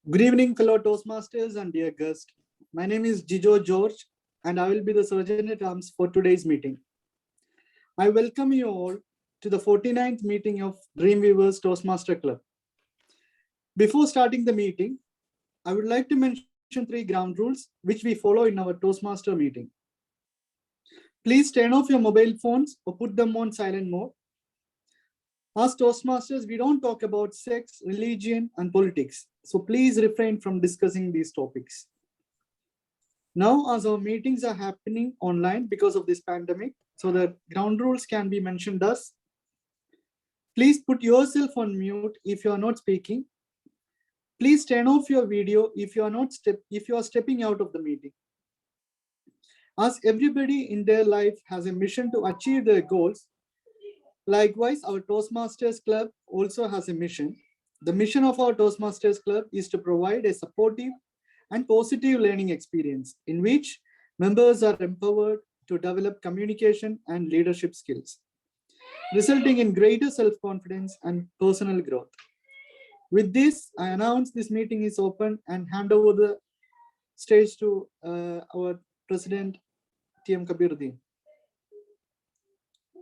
Good evening, fellow Toastmasters and dear guests. My name is Jijo George, and I will be the Surgeon at Arms for today's meeting. I welcome you all to the 49th meeting of Dreamweavers Toastmaster Club. Before starting the meeting, I would like to mention 3 ground rules which we follow in our Toastmaster meeting. Please turn off your mobile phones or put them on silent mode. As Toastmasters, we don't talk about sex, religion, and politics, so please refrain from discussing these topics. Now, as our meetings are happening online because of this pandemic, so the ground rules can be mentioned as: please put yourself on mute if you are not speaking. Please turn off your video if you are stepping out of the meeting. As everybody in their life has a mission to achieve their goals, likewise, our Toastmasters Club also has a mission. The mission of our Toastmasters Club is to provide a supportive and positive learning experience in which members are empowered to develop communication and leadership skills, resulting in greater self-confidence and personal growth. With this, I announce this meeting is open and hand over the stage to our President, TM Kabiruddin.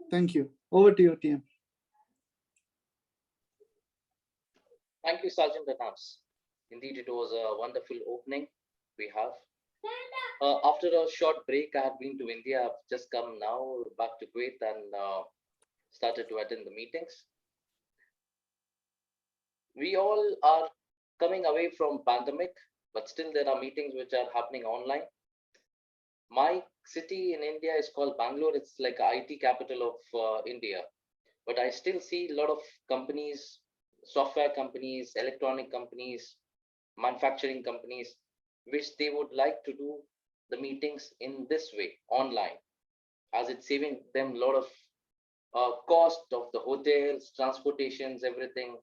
Thank you. Over to you, TM. Thank you, Sergeant at Arms. Indeed, it was a wonderful opening we have. After a short break, I have been to India. I've just come now back to Kuwait and started to attend the meetings. We all are coming away from pandemic, but still there are meetings which are happening online. My city in India is called Bangalore. It's like an IT capital of India, but I still see a lot of companies, software companies, electronic companies, manufacturing companies, which they would like to do the meetings in this way, online, as it's saving them a lot of cost of the hotels, transportations, everything.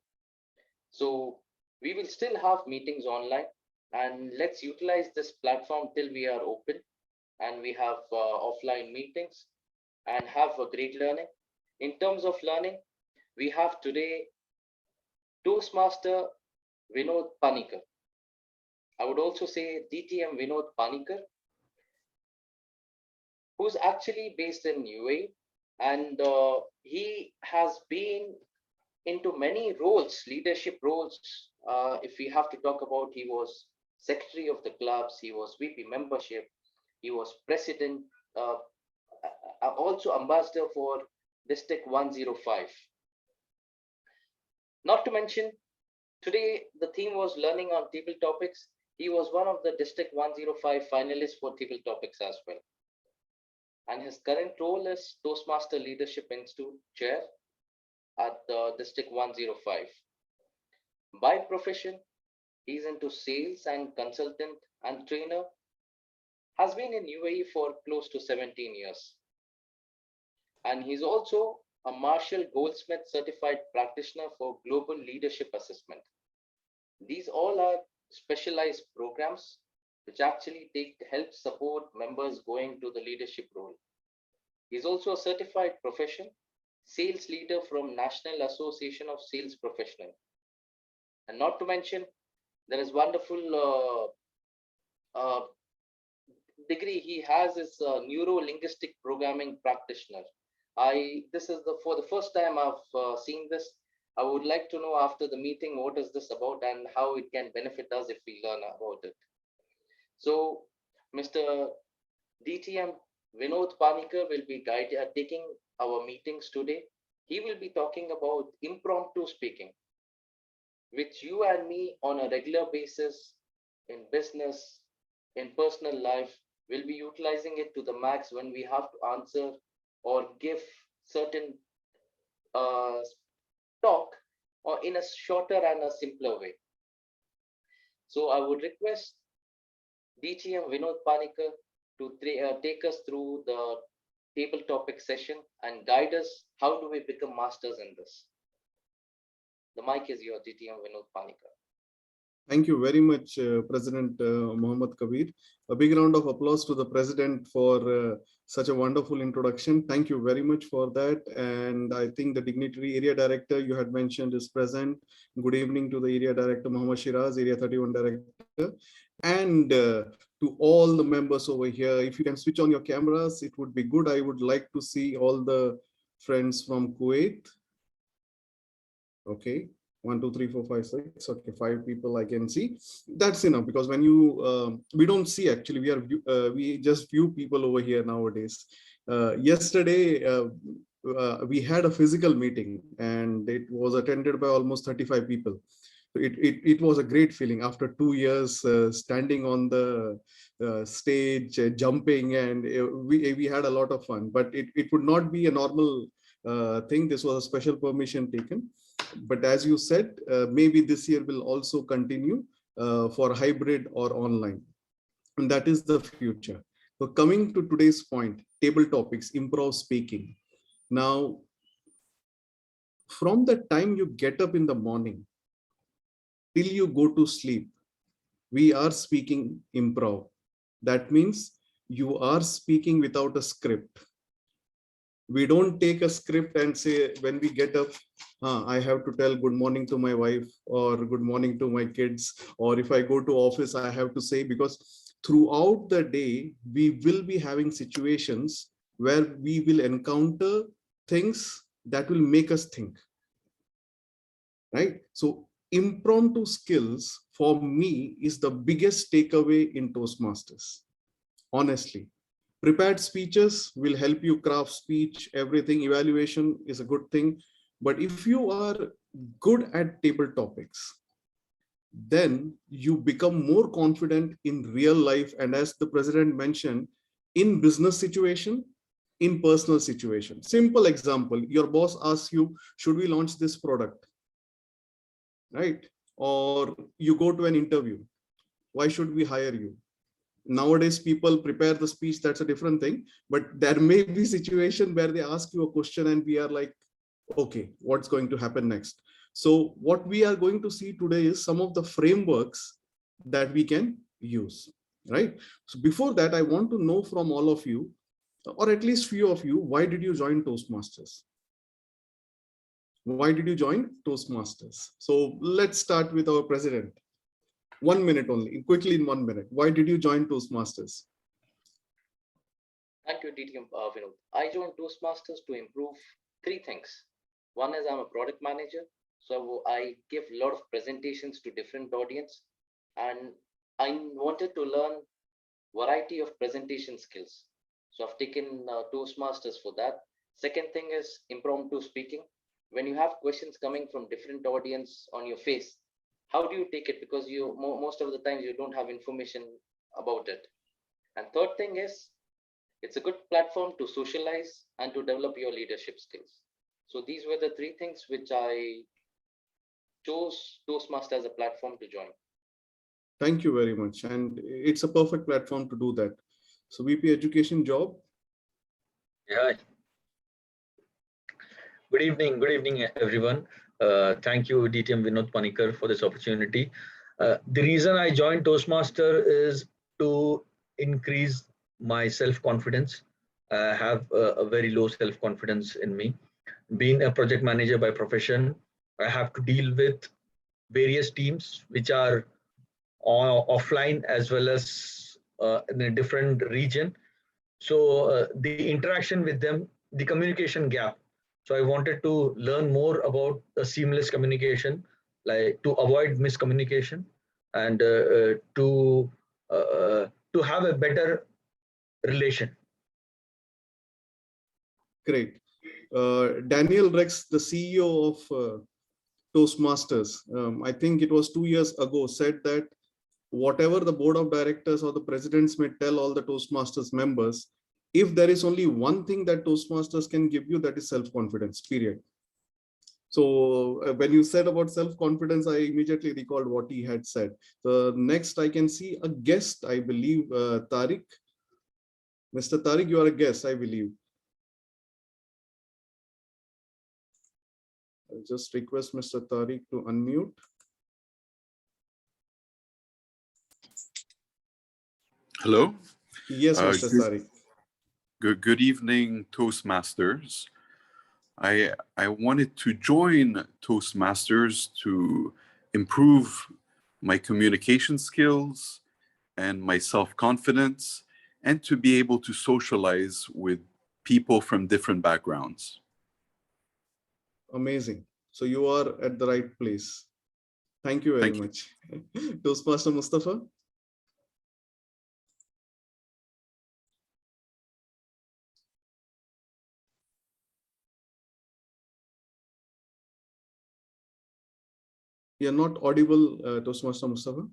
So we will still have meetings online, and let's utilize this platform till we are open and we have offline meetings and have a great learning. In terms of learning, we have today Toastmaster Vinod Panikar. I would also say DTM Vinod Panikar, who's actually based in UAE, and he has been into many roles, leadership roles. If we have to talk about, he was secretary of the clubs, he was VP membership, he was president, also ambassador for District 105. Not to mention, today the theme was learning on table topics. He was one of the District 105 finalists for table topics as well. And his current role is Toastmaster Leadership Institute Chair at District 105. By profession, he's into sales and consultant and trainer, has been in UAE for close to 17 years. And he's also a Marshall Goldsmith certified practitioner for global leadership assessment. These all are specialized programs which actually help support members going to the leadership role. He's also a certified profession sales leader from National Association of Sales Professionals. And not to mention, there is wonderful degree he has is neuro-linguistic programming practitioner. This is for the first time I've seen this. I would like to know after the meeting what is this about and how it can benefit us if we learn about it. So Mr. DTM Vinod Panikar will be taking our meetings today. He will be talking about impromptu speaking, which you and me on a regular basis in business, in personal life, will be utilizing it to the max when we have to answer or give certain talk or in a shorter and a simpler way. So I would request DTM Vinod Panikar to take us through the table topic session and guide us how do we become masters in this. The mic is yours, DTM Vinod Panikar. Thank you very much, President Mohammad Kabir. A big round of applause to the President for such a wonderful introduction. Thank you very much for that. And I think the dignitary area director you had mentioned is present. Good evening to the area director, Muhammad Shiraz, area 31 director, and to all the members over here. If you can switch on your cameras, it would be good. I would like to see all the friends from Kuwait. Okay. 1, 2, 3, 4, 5, 6. Okay, 5 people I can see. That's enough, because when you we don't see, actually we just view people over here nowadays. Yesterday we had a physical meeting and it was attended by almost 35 people. It was a great feeling after 2 years standing on the stage, jumping, and we had a lot of fun. But it would not be a normal thing. This was a special permission taken. But as you said, maybe this year will also continue for hybrid or online. And that is the future. So coming to today's point, table topics, improv speaking. Now, from the time you get up in the morning till you go to sleep, we are speaking improv. That means you are speaking without a script. We don't take a script and say, when we get up, I have to tell good morning to my wife or good morning to my kids, or if I go to office, I have to say, because throughout the day, we will be having situations where we will encounter things that will make us think, right? So impromptu skills for me is the biggest takeaway in Toastmasters, honestly. Prepared speeches will help you craft speech, everything. Evaluation is a good thing. But if you are good at table topics, then you become more confident in real life. And as the president mentioned, in business situation, in personal situation. Simple example, your boss asks you, should we launch this product? Right? Or you go to an interview. Why should we hire you? Nowadays, people prepare the speech, that's a different thing. But there may be situation where they ask you a question and we are like, okay, what's going to happen next? So what we are going to see today is some of the frameworks that we can use, right? So before that, I want to know from all of you, or at least few of you, why did you join Toastmasters? Why did you join Toastmasters? So let's start with our president. 1 minute only, quickly in 1 minute. Why did you join Toastmasters? Thank you, DTM Vinod. I joined Toastmasters to improve 3 things. One is I'm a product manager, so I give a lot of presentations to different audience, and I wanted to learn variety of presentation skills. So I've taken Toastmasters for that. Second thing is impromptu speaking. When you have questions coming from different audience on your face, how do you take it? Because you most of the times you don't have information about it. And third thing is, it's a good platform to socialize and to develop your leadership skills. So these were the 3 things which I chose Toastmasters as a platform to join. Thank you very much. And it's a perfect platform to do that. So VP Education Job. Yeah. Good evening, everyone. Thank you, DTM Vinod Panikar, for this opportunity. The reason I joined Toastmaster is to increase my self-confidence. I have a very low self-confidence in me. Being a project manager by profession, I have to deal with various teams which are offline as well as in a different region. So the interaction with them, the communication gap. So I wanted to learn more about the seamless communication, like to avoid miscommunication and to have a better relation. Great. Daniel Rex, the CEO of Toastmasters, I think it was 2 years ago, said that whatever the board of directors or the presidents may tell all the Toastmasters members, if there is only one thing that Toastmasters can give you, that is self-confidence, period. So when you said about self-confidence, I immediately recalled what he had said. Next, I can see a guest, I believe, Tariq. Mr. Tariq, you are a guest, I believe. I'll just request Mr. Tariq to unmute. Hello. Yes, Mr. Tariq. Good evening, Toastmasters. I wanted to join Toastmasters to improve my communication skills and my self-confidence, and to be able to socialize with people from different backgrounds. Amazing. So you are at the right place. Thank you very much. Toastmaster Mustafa. You're not audible, Toastmaster Mustafa.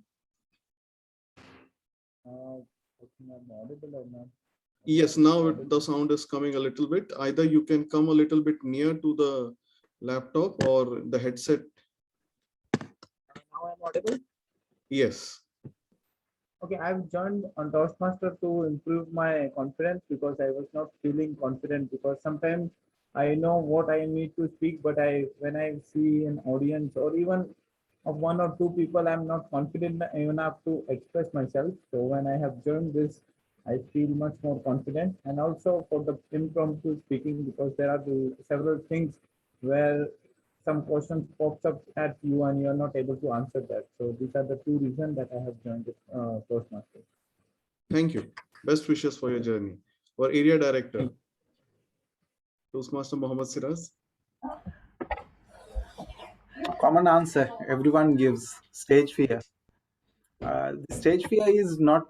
Yes, now the sound is coming a little bit. Either you can come a little bit near to the laptop or the headset. Now I'm audible. Yes. Okay, I've joined on Toastmaster to improve my confidence because I was not feeling confident, because sometimes I know what I need to speak, but when I see an audience or even of one or two people, I'm not confident enough to express myself. So when I have joined this, I feel much more confident. And also for the impromptu speaking, because there are several things where some questions pops up at you and you're not able to answer that. So these are the two reasons that I have joined Toastmasters. Thank you. Best wishes for your journey. Our area director, Toastmaster Mohammed Siraz. Common answer everyone gives: stage fear. The stage fear is not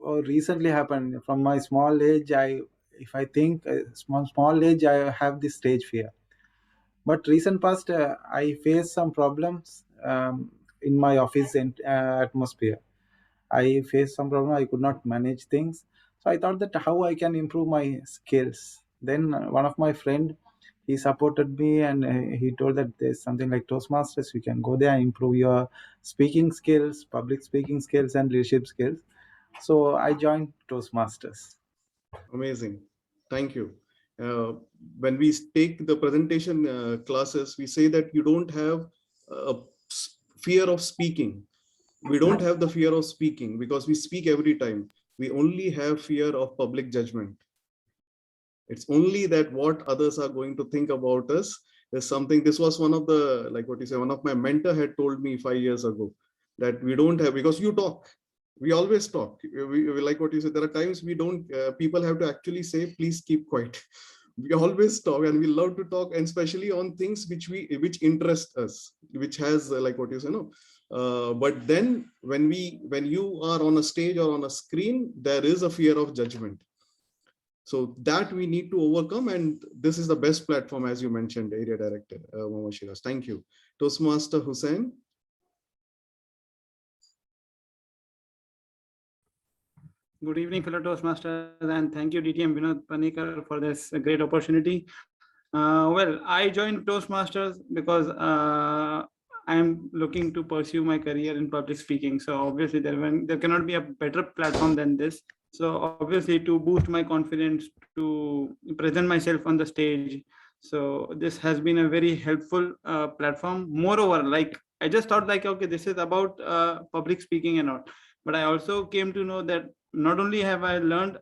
recently happened. From my small age, if I think small age, I have this stage fear. But recent past, I faced some problems in my office and atmosphere. I faced some problem. I could not manage things. So I thought that how I can improve my skills. Then one of my friend, he supported me, and he told that there's something like Toastmasters. You can go there and improve your speaking skills, public speaking skills, and leadership skills. So I joined Toastmasters. Amazing. Thank you. When we take the presentation classes, we say that you don't have a fear of speaking. We don't have the fear of speaking because we speak every time. We only have fear of public judgment. It's only that what others are going to think about us is something. This was one of the, like what you say, one of my mentor had told me 5 years ago, that we don't have, because you talk. We always talk. We like what you said. There are times we don't, people have to actually say, please keep quiet. We always talk, and we love to talk, and especially on things which interest us, which has like what you say, no. But then when you are on a stage or on a screen, there is a fear of judgment. So that we need to overcome, and this is the best platform, as you mentioned, Area Director Mohammed Shiraz. Thank you. Toastmaster Hussain. Good evening, fellow Toastmasters, and thank you, DTM Vinod Panikar, for this great opportunity. Well, I joined Toastmasters because I'm looking to pursue my career in public speaking. So obviously there cannot be a better platform than this. So obviously to boost my confidence, to present myself on the stage. So this has been a very helpful platform. Moreover, like I just thought like, okay, this is about public speaking and all. But I also came to know that not only have I learned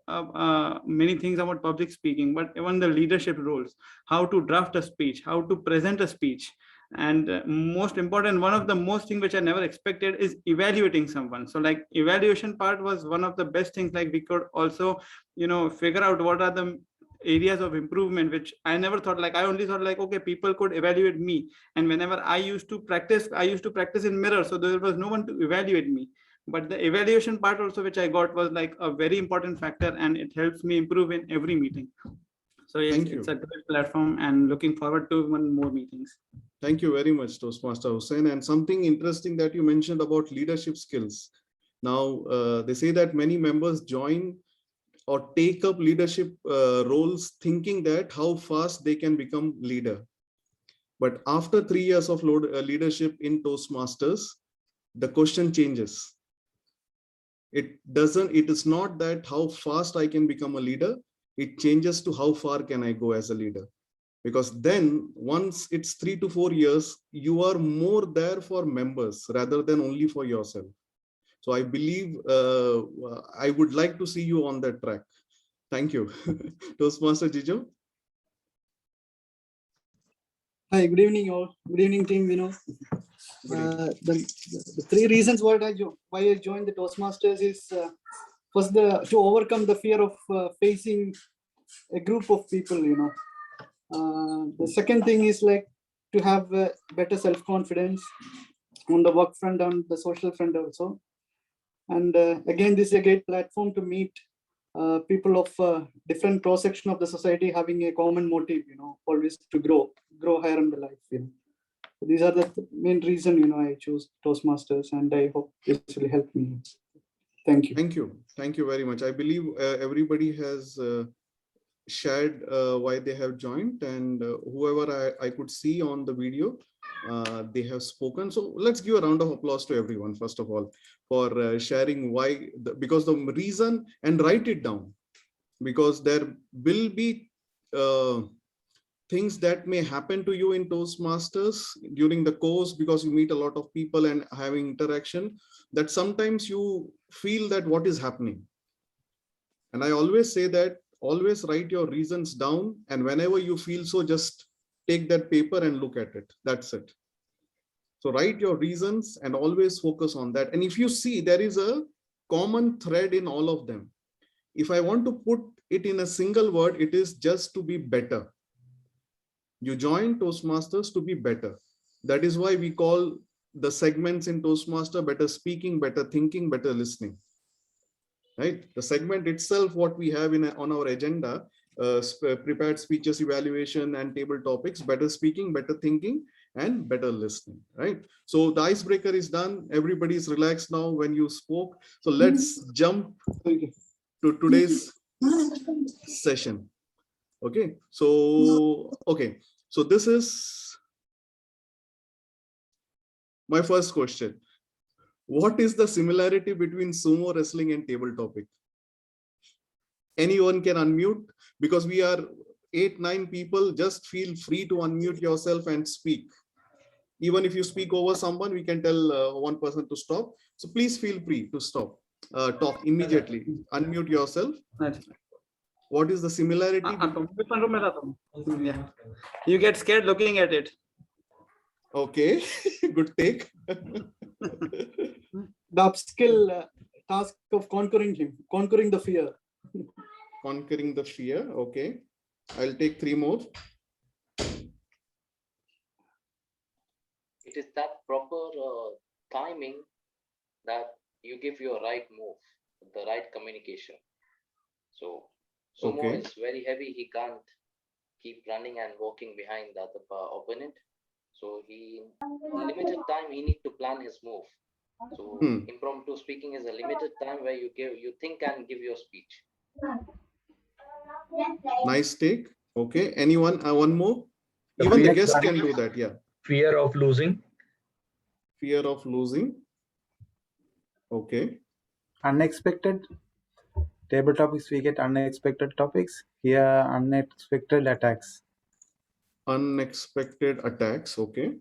many things about public speaking, but even the leadership roles, how to draft a speech, how to present a speech. And most important, one of the most thing which I never expected is evaluating someone. So like evaluation part was one of the best things. Like we could also, figure out what are the areas of improvement, which I never thought. Like I only thought like, okay, people could evaluate me. And whenever I used to practice in mirror. So there was no one to evaluate me. But the evaluation part also, which I got, was like a very important factor, and it helps me improve in every meeting. So it's a great platform, and looking forward to one more meetings. Thank you very much, Toastmaster Hussain. And something interesting that you mentioned about leadership skills. Now, they say that many members join or take up leadership roles thinking that how fast they can become leader. But after 3 years of leadership in Toastmasters, the question changes. It is not that how fast I can become a leader. It changes to how far can I go as a leader. Because then once it's 3 to 4 years, you are more there for members rather than only for yourself. So I believe I would like to see you on that track. Thank you. Toastmaster Jijo. Hi, good evening all. Good evening, team. The three reasons why I joined the Toastmasters is first to overcome the fear of facing a group of people. The second thing is like to have better self-confidence on the work front and the social front also. And again, this is a great platform to meet people of different cross section of the society having a common motive. Always to grow higher in the life. These are the main reason I chose Toastmasters, and I hope this will help me. Thank you. Thank you very much. I believe everybody has shared why they have joined, and whoever I could see on the video, they have spoken. So let's give a round of applause to everyone, first of all, for sharing why, because the reason, and write it down, because there will be things that may happen to you in Toastmasters during the course, because you meet a lot of people and having interaction, that sometimes you feel that what is happening. And I always say that always write your reasons down, and whenever you feel so, just take that paper and look at it. That's it. So write your reasons and always focus on that. And if you see there is a common thread in all of them, if I want to put it in a single word, it is just to be better. You join Toastmasters to be better. That is why we call the segments in Toastmaster better speaking, better thinking, better listening. Right? The segment itself, what we have on our agenda, prepared speeches, evaluation, and table topics, better speaking, better thinking, and better listening. Right? So the icebreaker is done. Everybody is relaxed now when you spoke. So let's jump to today's session. Okay. So this is my first question. What is the similarity between sumo wrestling and table topic? Anyone can unmute, because we are 8-9 people. Just feel free to unmute yourself and speak. Even if you speak over someone, we can tell one person to stop. So please feel free to stop. Talk immediately. Unmute yourself. What is the similarity? Yeah. You get scared looking at it. Okay, good take. The upskill task of conquering the fear. Conquering the fear. Okay, I'll take 3 more. It is that proper timing that you give your right move, the right communication. So sumo is very heavy. He can't keep running and walking behind the other opponent. So in limited time, he needs to plan his move. So impromptu speaking is a limited time where you think and give your speech. Nice take. Okay. Anyone? One more? Even the guest can do that. Yeah. Fear of losing. Fear of losing. Okay. Unexpected. Table topics, we get unexpected topics. Here, unexpected attacks. Unexpected attacks. Okay.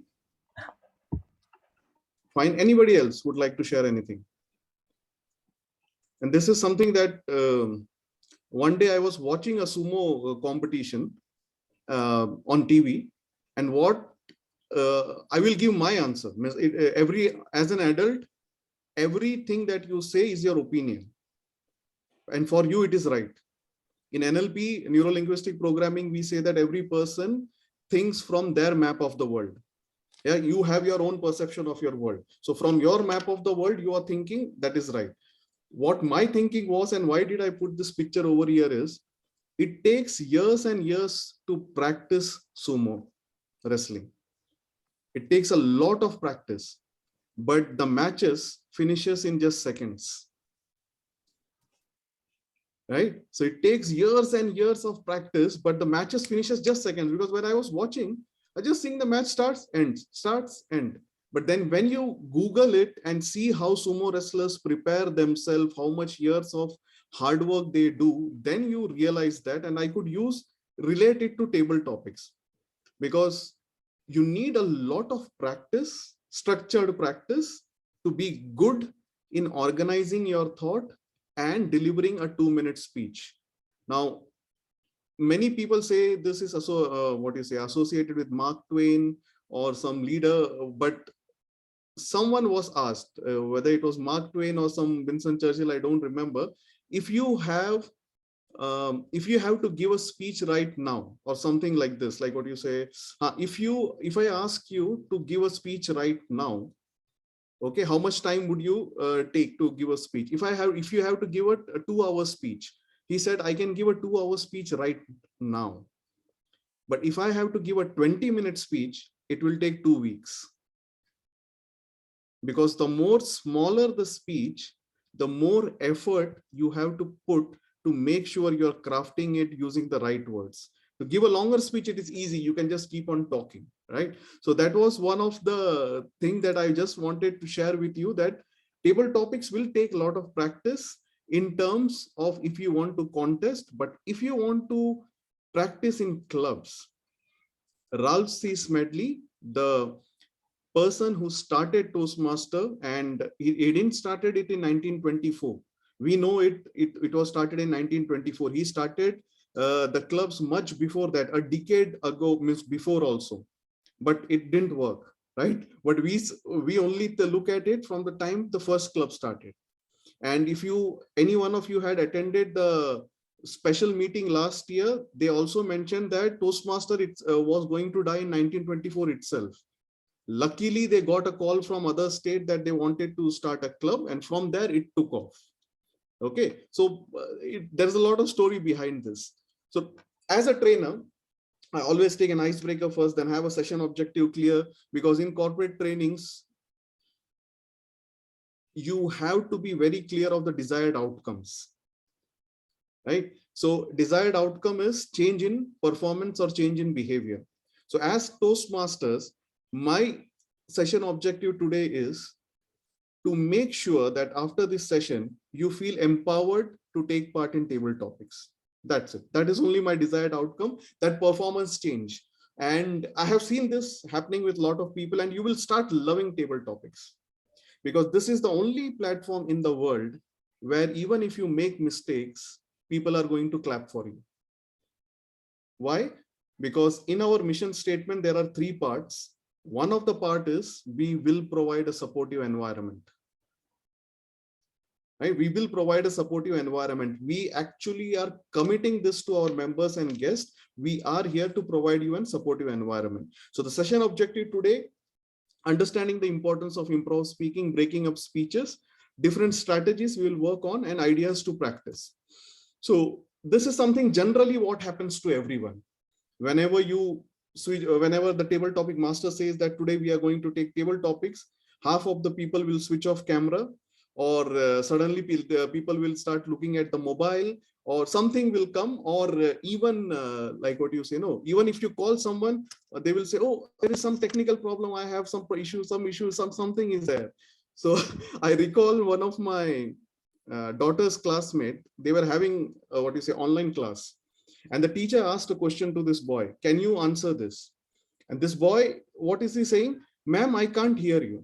Fine. Anybody else would like to share anything? And this is something that one day I was watching a sumo competition on TV, and what I will give my answer. As an adult, everything that you say is your opinion, and for you it is right. In NLP, neuro-linguistic programming, we say that every person thinks from their map of the world. Yeah, you have your own perception of your world. So from your map of the world, you are thinking that is right. What my thinking was, and why did I put this picture over here, is it takes years and years to practice sumo wrestling. It takes a lot of practice, but the matches finishes in just seconds. Right? So it takes years and years of practice, but the matches finishes just seconds. Because when I was watching, I just think the match starts, end. But then when you Google it and see how sumo wrestlers prepare themselves, how much years of hard work they do, then you realize that. And I could relate it to table topics, because you need a lot of practice, structured practice, to be good in organizing your thought and delivering a 2-minute speech. Now, many people say this is also associated with Mark Twain or some leader, but someone was asked whether it was Mark Twain or some Winston Churchill, I don't remember. If you have to give a speech right now or something like this, like what you say, if I ask you to give a speech right now, okay, how much time would you take to give a speech? If you have to give a 2-hour speech, he said, I can give a 2-hour speech right now. But if I have to give a 20-minute speech, it will take 2 weeks. Because the more smaller the speech, the more effort you have to put to make sure you're crafting it using the right words. To give a longer speech, it is easy. You can just keep on talking, right? So that was one of the things that I just wanted to share with you, that table topics will take a lot of practice in terms of if you want to contest, but if you want to practice in clubs, Ralph C. Smedley, the person who started Toastmaster, and he didn't started it in 1924. We know it was started in 1924. He started the clubs much before that, a decade ago, means before also, but it didn't work, right? But we only look at it from the time the first club started. And if any one of you had attended the special meeting last year, they also mentioned that Toastmaster was going to die in 1924 itself. Luckily, they got a call from other state that they wanted to start a club, and from there it took off. Okay, so there's a lot of story behind this. So as a trainer, I always take an icebreaker first, then have a session objective clear, because in corporate trainings, you have to be very clear of the desired outcomes, right? So desired outcome is change in performance or change in behavior. So as Toastmasters, my session objective today is to make sure that after this session, you feel empowered to take part in table topics. That's it. That is only my desired outcome, that performance change. And I have seen this happening with a lot of people, and you will start loving table topics, because this is the only platform in the world where even if you make mistakes, people are going to clap for you. Why? Because in our mission statement, there are 3 parts. One of the part is we will provide a supportive environment. Right? We will provide a supportive environment. We actually are committing this to our members and guests. We are here to provide you a supportive environment. So the session objective today, understanding the importance of improv speaking, breaking up speeches, different strategies we will work on, and ideas to practice. So this is something generally what happens to everyone. Whenever you switch, whenever the table topic master says that today we are going to take table topics, half of the people will switch off camera, or suddenly people will start looking at the mobile, or something will come, or even like what you say, no, even if you call someone, they will say, oh, there is some technical problem, I have some issue, something is there. So I recall one of my daughter's classmate, they were having online class, and the teacher asked a question to this boy, can you answer this? And this boy, what is he saying? Ma'am, I can't hear you.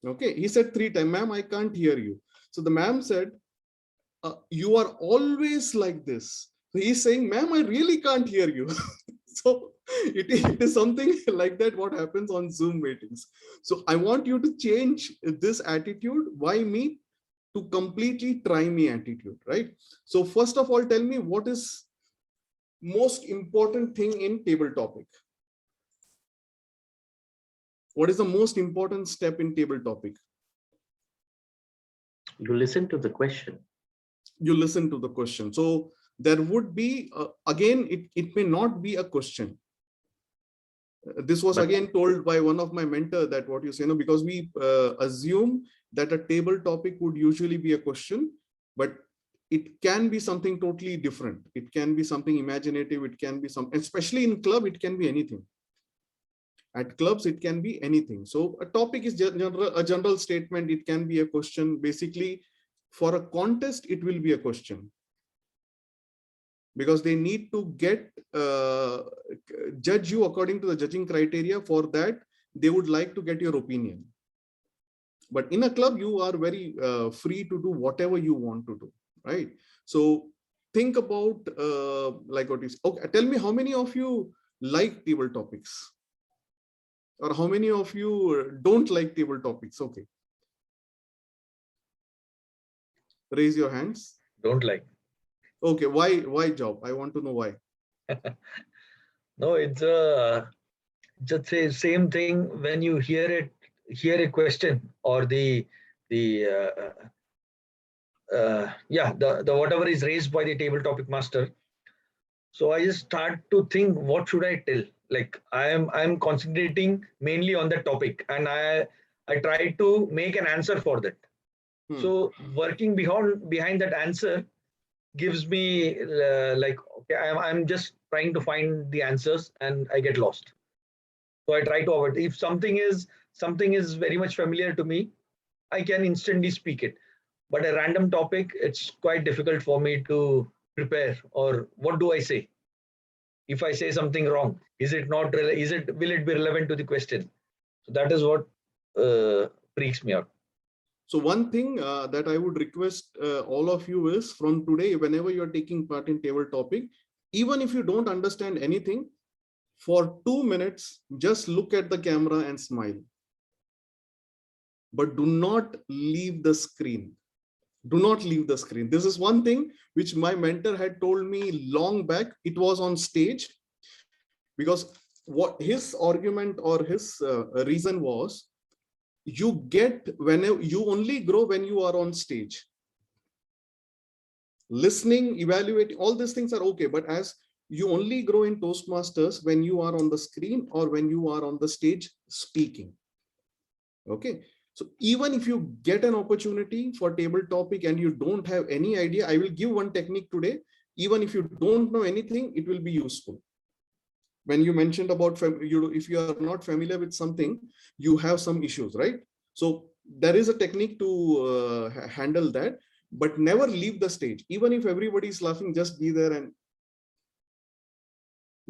Okay, he said 3 times, ma'am, I can't hear you. So the ma'am said, you are always like this. So he's saying, ma'am, I really can't hear you. So it is something like that what happens on Zoom meetings. So I want you to change this attitude. Why me? To completely try me attitude, right? So first of all, tell me what is most important thing in table topic. What is the most important step in table topic? You listen to the question. You listen to the question. So there would be, again, it may not be a question. This was again told by one of my mentor, that what you say, no, because we assume that a table topic would usually be a question, but it can be something totally different. It can be something imaginative. It can be especially in club, it can be anything. At clubs, it can be anything. So a topic is a general statement. It can be a question. Basically, for a contest, it will be a question, because they need to get judge you according to the judging criteria. For that, they would like to get your opinion. But in a club, you are very free to do whatever you want to do, right? So think about like what is, okay, tell me how many of you like table topics? Or how many of you don't like table topics? Okay. Raise your hands. Don't like. Okay, why job? I want to know why. No, it's just say same thing when you hear a question or the whatever is raised by the table topic master. So I just start to think, what should I tell? Like I'm concentrating mainly on the topic, and I try to make an answer for that. So working behind that answer gives me like, okay, I'm just trying to find the answers and I get lost. So I try to avoid. If something is very much familiar to me, I can instantly speak it. But a random topic, it's quite difficult for me to prepare. Or what do I say? If I say something wrong, will it be relevant to the question? So that is what freaks me out. So one thing that I would request all of you is, from today, whenever you're taking part in table topic, even if you don't understand anything, for 2 minutes, just look at the camera and smile. But do not leave the screen. Do not leave the screen. This is one thing which my mentor had told me long back. It was on stage, because what his argument or his reason was, you get, whenever you only grow when you are on stage. Listening, evaluating, all these things are okay, but as you only grow in Toastmasters when you are on the screen or when you are on the stage speaking. Okay, so even if you get an opportunity for table topic and you don't have any idea, I will give one technique today. Even if you don't know anything, it will be useful. When you mentioned about if you are not familiar with something, you have some issues, right? So there is a technique to handle that, but never leave the stage. Even if everybody is laughing, just be there and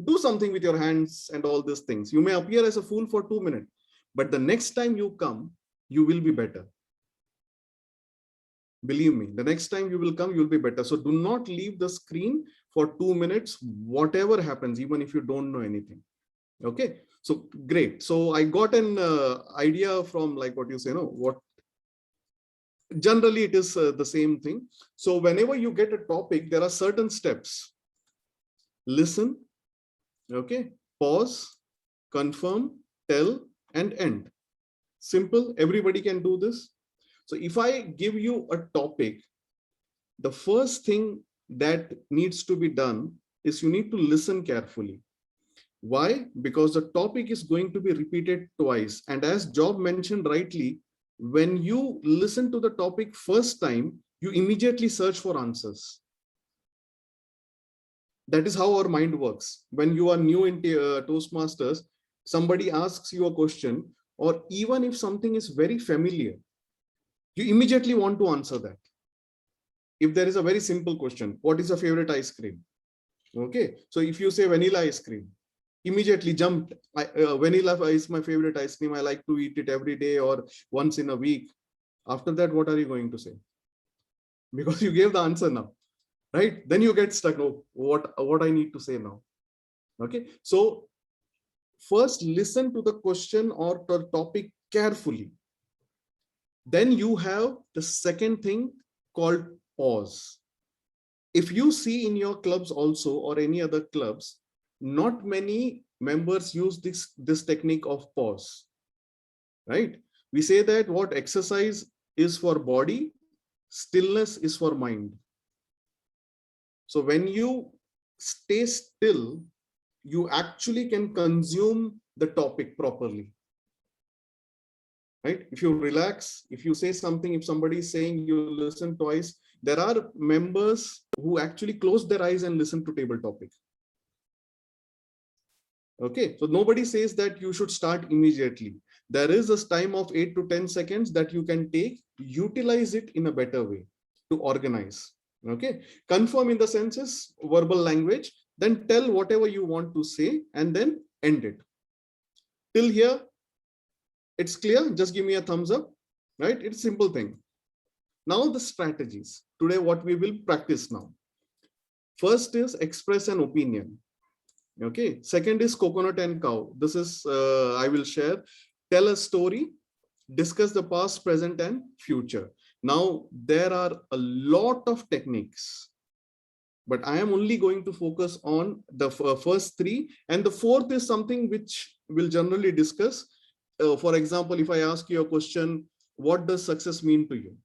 do something with your hands and all these things. You may appear as a fool for 2 minutes, but the next time you come, you will be better. Believe me, the next time you will come, you'll be better. So do not leave the screen for 2 minutes, whatever happens, even if you don't know anything. Okay, so great. So I got an idea from, like what you say, what generally it is the same thing. So whenever you get a topic, there are certain steps. Listen, okay, pause, confirm, tell, and end. Simple, everybody can do this. So if I give you a topic, the first thing that needs to be done is you need to listen carefully. Why? Because the topic is going to be repeated twice. And as Job mentioned rightly, when you listen to the topic first time, you immediately search for answers. That is how our mind works. When you are new in Toastmasters, somebody asks you a question, or even if something is very familiar, you immediately want to answer that. If there is a very simple question, what is your favorite ice cream? Okay, so if you say vanilla ice cream, immediately jump. Vanilla is my favorite ice cream. I like to eat it every day or once in a week. After that, what are you going to say? Because you gave the answer now, right? Then you get stuck. Oh, what I need to say now? Okay, so first listen to the question or the topic carefully. Then you have the second thing called pause. If you see in your clubs also, or any other clubs, not many members use this technique of pause, right? We say that what exercise is for body, stillness is for mind. So when you stay still, you actually can consume the topic properly. Right? If you relax, if you say something, if somebody is saying, you listen twice. There are members who actually close their eyes and listen to table topic. Okay, so nobody says that you should start immediately. There is a time of 8 to 10 seconds that you can take, utilize it in a better way to organize. Okay, confirm in the senses, verbal language, then tell whatever you want to say and then end it. Till here, it's clear. Just give me a thumbs up, right? It's a simple thing. Now the strategies. Today, what we will practice now. First is express an opinion. Okay. Second is coconut and cow. This is, I will share, tell a story, discuss the past, present, and future. Now, there are a lot of techniques, but I am only going to focus on the first three. And the fourth is something which we'll generally discuss. For example, if I ask you a question, what does success mean to you?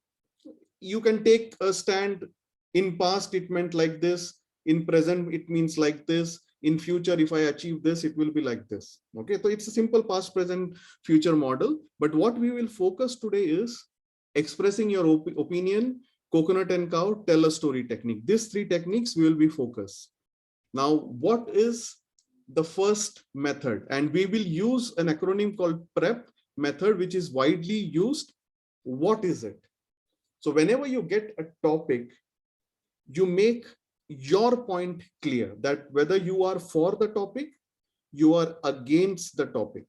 You can take a stand. In past, it meant like this. In present, it means like this. In future, if I achieve this, it will be like this. Okay, so it's a simple past, present, future model. But what we will focus today is expressing your opinion, coconut and cow, tell a story technique. These three techniques we will be focused. Now, what is the first method? And we will use an acronym called PREP method, which is widely used. What is it? So whenever you get a topic, you make your point clear, that whether you are for the topic, you are against the topic.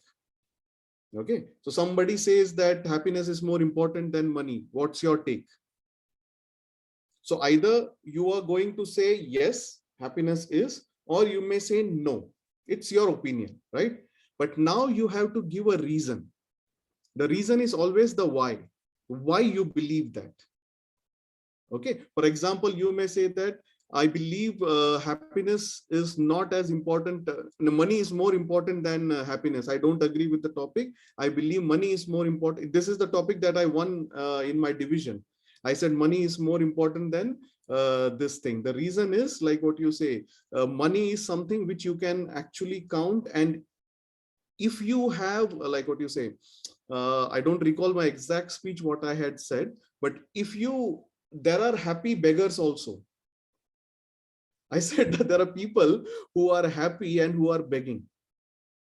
Okay, so somebody says that happiness is more important than money. What's your take? So either you are going to say yes, happiness is, or you may say no. It's your opinion, right? But now you have to give a reason. The reason is always the why you believe that. Okay, for example, you may say that I believe happiness is not as important. Money is more important than happiness. I don't agree with the topic. I believe money is more important. This is the topic that I won in my division. I said money is more important than this thing. The reason is like what you say, money is something which you can actually count. And if you have like what you say, I don't recall my exact speech, what I had said, but if you, there are happy beggars also. I said that there are people who are happy and who are begging,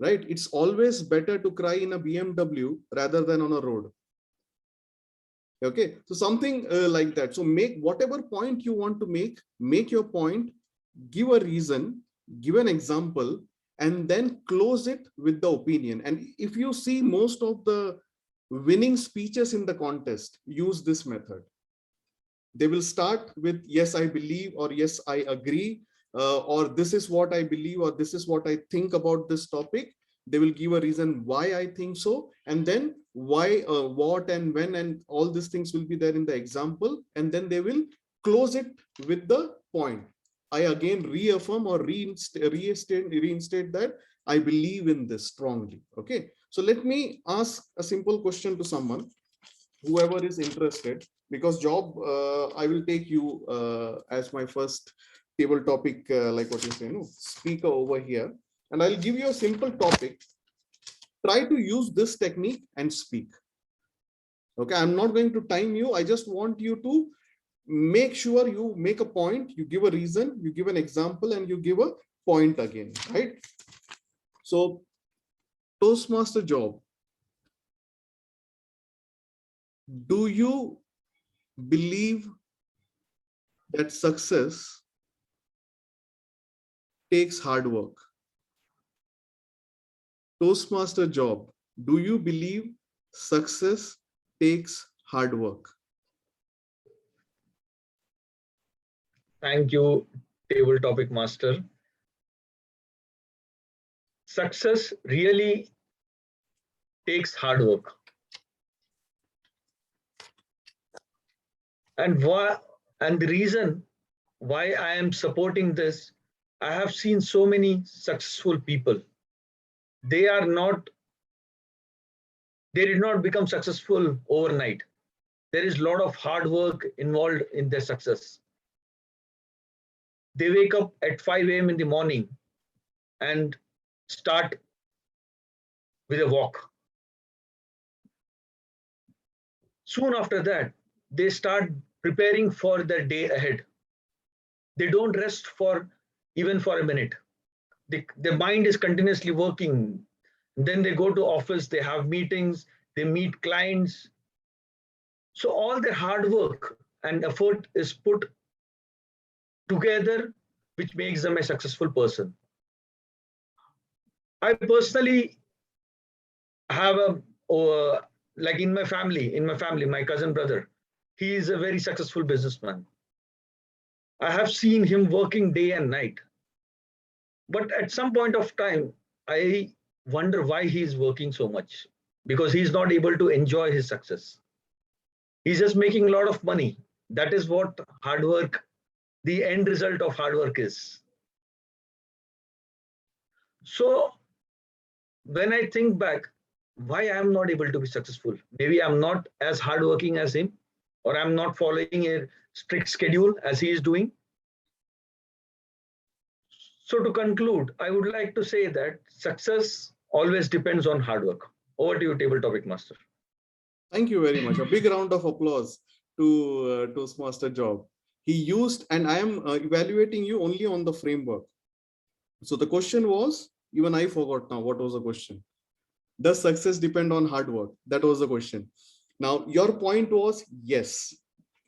right? It's always better to cry in a BMW rather than on a road. Okay, so something like that. So make whatever point you want to make your point, give a reason, give an example, and then close it with the opinion. And if you see most of the winning speeches in the contest, use this method. They will start with yes, I believe, or yes, I agree, or this is what I believe, or this is what I think about this topic. They will give a reason why I think so, and then why, what, and when, and all these things will be there in the example, and then they will close it with the point. I again reaffirm or reinstate that I believe in this strongly. Okay, so let me ask a simple question to someone, whoever is interested, because Job, I will take you as my first table topic, like what you say, no, speaker over here, and I'll give you a simple topic. Try to use this technique and speak. Okay, I'm not going to time you. I just want you to make sure you make a point, you give a reason, you give an example, and you give a point again, right? So, Toastmaster Job, do you believe that success takes hard work? Toastmaster Job, do you believe success takes hard work? Thank you, table topic master. Success really takes hard work. And the reason why I am supporting this, I have seen so many successful people. They did not become successful overnight. There is a lot of hard work involved in their success. They wake up at 5 a.m. in the morning and start with a walk. Soon after that, they start preparing for their day ahead. They don't rest even for a minute. Their mind is continuously working. Then they go to office, they have meetings, they meet clients. So all their hard work and effort is put together, which makes them a successful person. I personally have like in my family, my cousin brother, he is a very successful businessman. I have seen him working day and night. But at some point of time, I wonder why he is working so much, because he's not able to enjoy his success. He's just making a lot of money. That is what hard work, the end result of hard work is. So when I think back, why I'm not able to be successful? Maybe I'm not as hardworking as him, or I'm not following a strict schedule as he is doing. So to conclude, I would like to say that success always depends on hard work. Over to you, table topic master. Thank you very much. A big round of applause to Toastmaster Job. He used, and I am evaluating you only on the framework. So the question was, even I forgot now what was the question. Does success depend on hard work? That was the question. Now, your point was yes.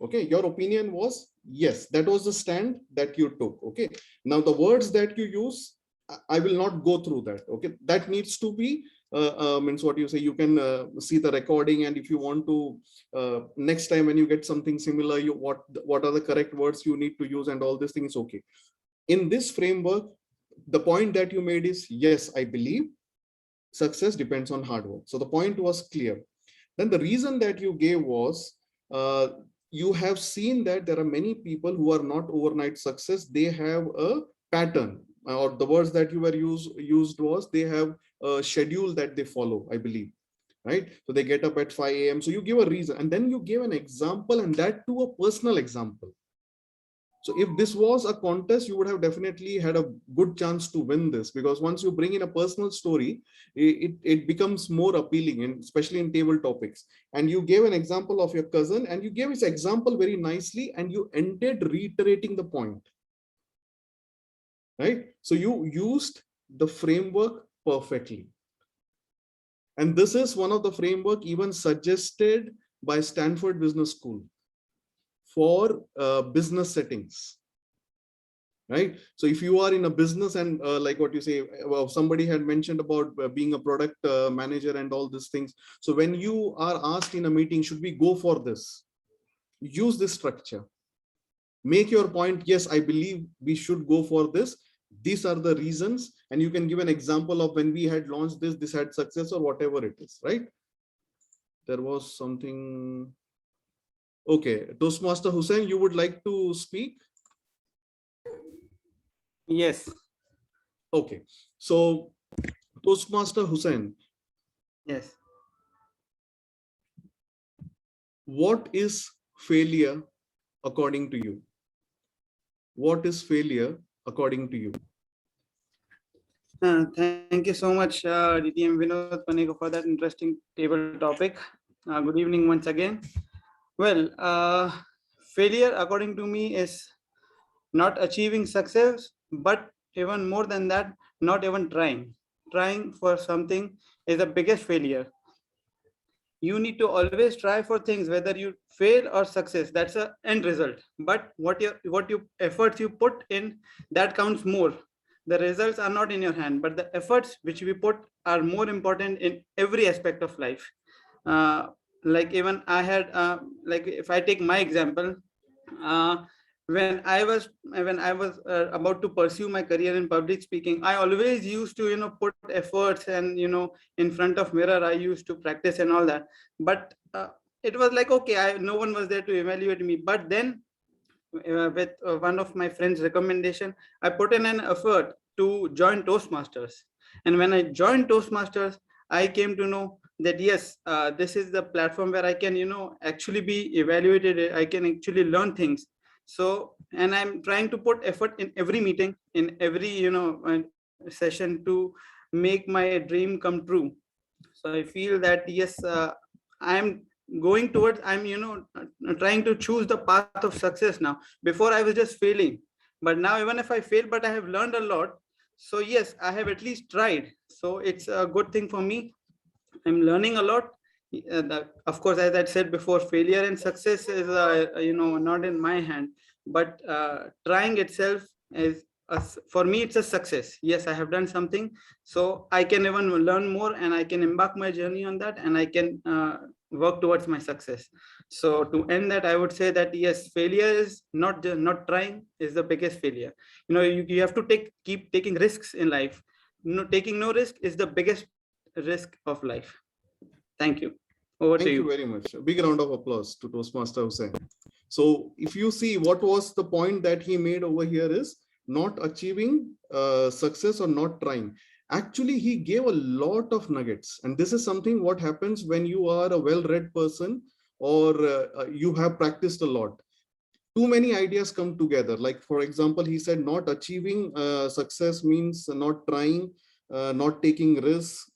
Okay, your opinion was yes. That was the stand that you took. Okay, now the words that you use, I will not go through that. Okay, that needs to be means what you say. You can see the recording, and if you want to next time when you get something similar, you what are the correct words you need to use, and all these things. Okay, in this framework, the point that you made is yes, I believe success depends on hard work. So the point was clear. Then the reason that you gave was you have seen that there are many people who are not overnight success. They have a pattern, or the words that you were used was they have a schedule that they follow, I believe, right? So they get up at 5 a.m. So you give a reason, and then you give an example, and that too a personal example. So if this was a contest, you would have definitely had a good chance to win this, because once you bring in a personal story, it becomes more appealing, and especially in table topics. And you gave an example of your cousin, and you gave his example very nicely, and you ended reiterating the point, right? So you used the framework perfectly. And this is one of the framework even suggested by Stanford Business School for business settings, right? So if you are in a business and like what you say, well, somebody had mentioned about being a product manager and all these things. So when you are asked in a meeting, should we go for this? Use this structure. Make your point, yes, I believe we should go for this. These are the reasons, and you can give an example of when we had launched this had success, or whatever it is, right? There was something. Okay, Toastmaster Hussain, you would like to speak? Yes. Okay, so Toastmaster Hussain, Yes. what is failure according to you? What is failure according to you? Thank you so much, DTM Vinod Panikar, for that interesting table topic. Good evening once again. Well, failure, according to me, is not achieving success, but even more than that, not even trying. Trying for something is the biggest failure. You need to always try for things, whether you fail or success. That's the end result. But what you efforts you put in, that counts more. The results are not in your hand, but the efforts which we put are more important in every aspect of life. Like even I had, like if I take my example, when I was about to pursue my career in public speaking, I always used to put efforts, and in front of mirror I used to practice and all that. But it was like, okay, no one was there to evaluate me. But then with one of my friends' recommendation, I put in an effort to join Toastmasters. And when I joined Toastmasters, I came to know that yes, this is the platform where I can actually be evaluated. I can actually learn things. So, and I'm trying to put effort in every meeting, in every session, to make my dream come true. So I feel that yes, I'm going towards, I'm trying to choose the path of success now. Before I was just failing, but now even if I fail, but I have learned a lot. So yes, I have at least tried. So it's a good thing for me. I'm learning a lot. Of course, as I said before, failure and success is not in my hand, but trying itself is for me, it's a success. Yes, I have done something, so I can even learn more, and I can embark my journey on that, and I can work towards my success. So to end that, I would say that yes, failure is not trying is the biggest failure. You have to keep taking risks in life. Taking no risk is the biggest risk of life. Thank you. Over to Thank you you. very much. A big round of applause to Toastmaster Hussain. So if you see what was the point that he made over here is not achieving success or not trying. Actually, he gave a lot of nuggets. And this is something what happens when you are a well-read person or you have practiced a lot. Too many ideas come together. Like, for example, he said not achieving success means not trying, not taking risks.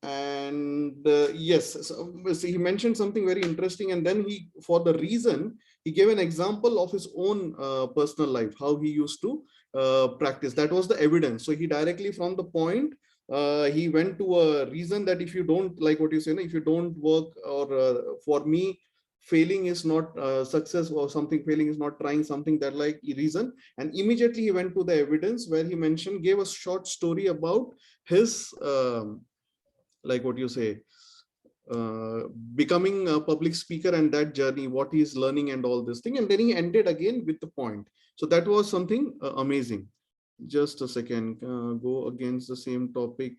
And yes, so he mentioned something very interesting. And then for the reason, he gave an example of his own personal life, how he used to practice. That was the evidence. So he directly from the point, he went to a reason that if you don't, like what you say, if you don't work, or for me, failing is not success, or something, failing is not trying, something that like reason. And immediately he went to the evidence where he gave a short story about his like what you say, becoming a public speaker and that journey, what he's learning and all this thing. And then he ended again with the point. So that was something amazing. Just a second, go against the same topic.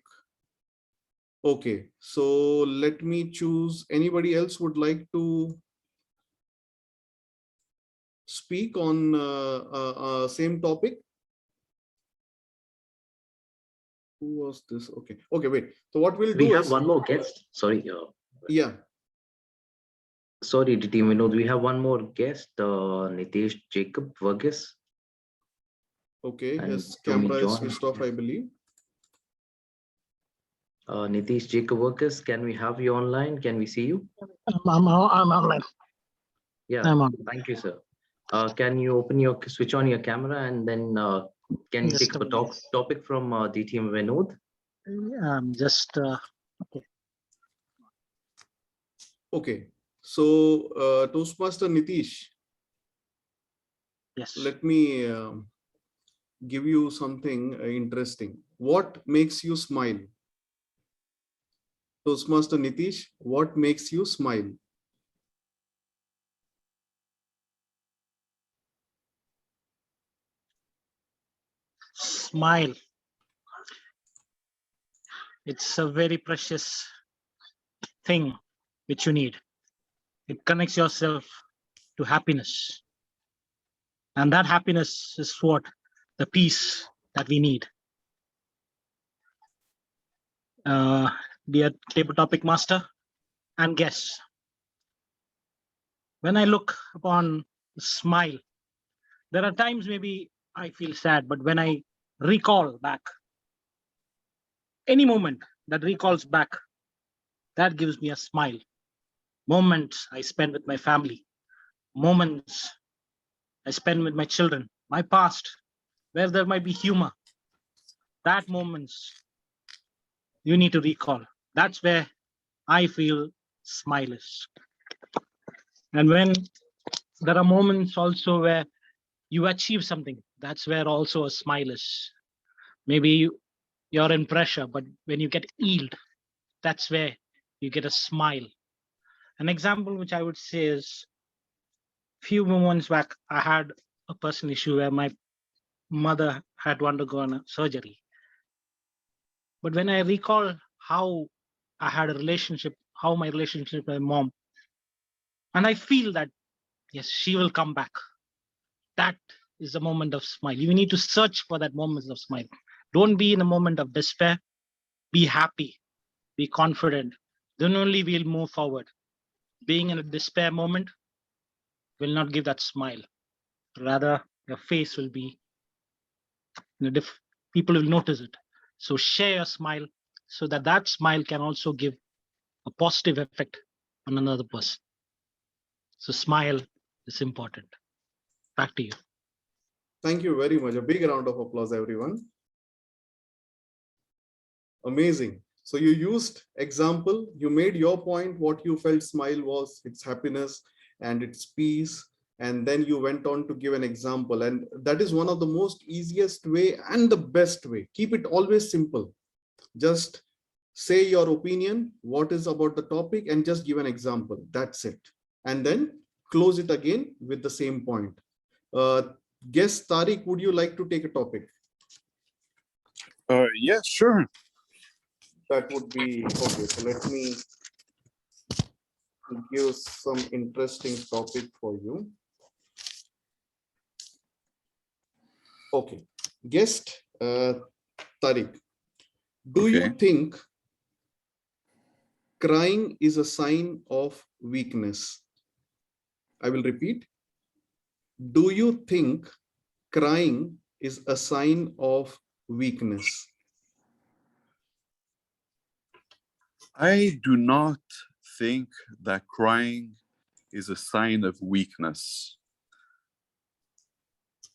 Okay, so let me choose. Anybody else would like to speak on same topic? Who was this? Okay, wait. So what we'll do We have is, one more guest. Sorry. yeah. Sorry, team Vinod. We have one more guest, Nitesh Jacob Verghese. Okay, And his to me, camera is John. switched off, I believe. Nitesh Jacob Verghese, can we have you online? Can we see you? I'm online. Yeah, I'm on. thank you, sir. Can you switch on your camera, and then can you Just take a up a minute. topic from DTM Vinod? Just okay. Okay, so Toastmaster Nitish, Yes. let me give you something interesting. What makes you smile? Toastmaster Nitish, what makes you smile? Smile. It's a very precious thing which you need. It connects yourself to happiness. And that happiness is what the peace that we need. Dear table topic master and guests, when I look upon the smile, there are times maybe I feel sad, but when I recall back, any moment that recalls back, that gives me a smile. Moments I spend with my family, moments I spend with my children, my past, where there might be humor, that moments you need to recall. That's where I feel smile is. And when there are moments also where you achieve something, that's where also a smile is. Maybe you're in pressure, but when you get healed, that's where you get a smile. An example which I would say is few moments back, I had a personal issue where my mother had to undergo a surgery. But when I recall how I had a relationship, how my relationship with my mom, and I feel that, yes, she will come back. That is a moment of smile. You need to search for that moment of smile. Don't be in a moment of despair. Be happy, be confident. Then only we'll move forward. Being in a despair moment will not give that smile. Rather, your face will be, people will notice it. So share your smile so that that smile can also give a positive effect on another person. So smile is important. Back to you. Thank you very much. A big round of applause, everyone. Amazing. So you used example, you made your point, what you felt smile was, its happiness and its peace. And then you went on to give an example. And that is one of the most easiest way and the best way. Keep it always simple. Just say your opinion, what is about the topic, and just give an example. That's it. And then close it again with the same point. Guest Tariq, would you like to take a topic? Yes, sure. That would be okay. So let me give some interesting topic for you. Okay, guest Tariq, do you Okay. think crying is a sign of weakness? I will repeat. Do you think crying is a sign of weakness? I do not think that crying is a sign of weakness.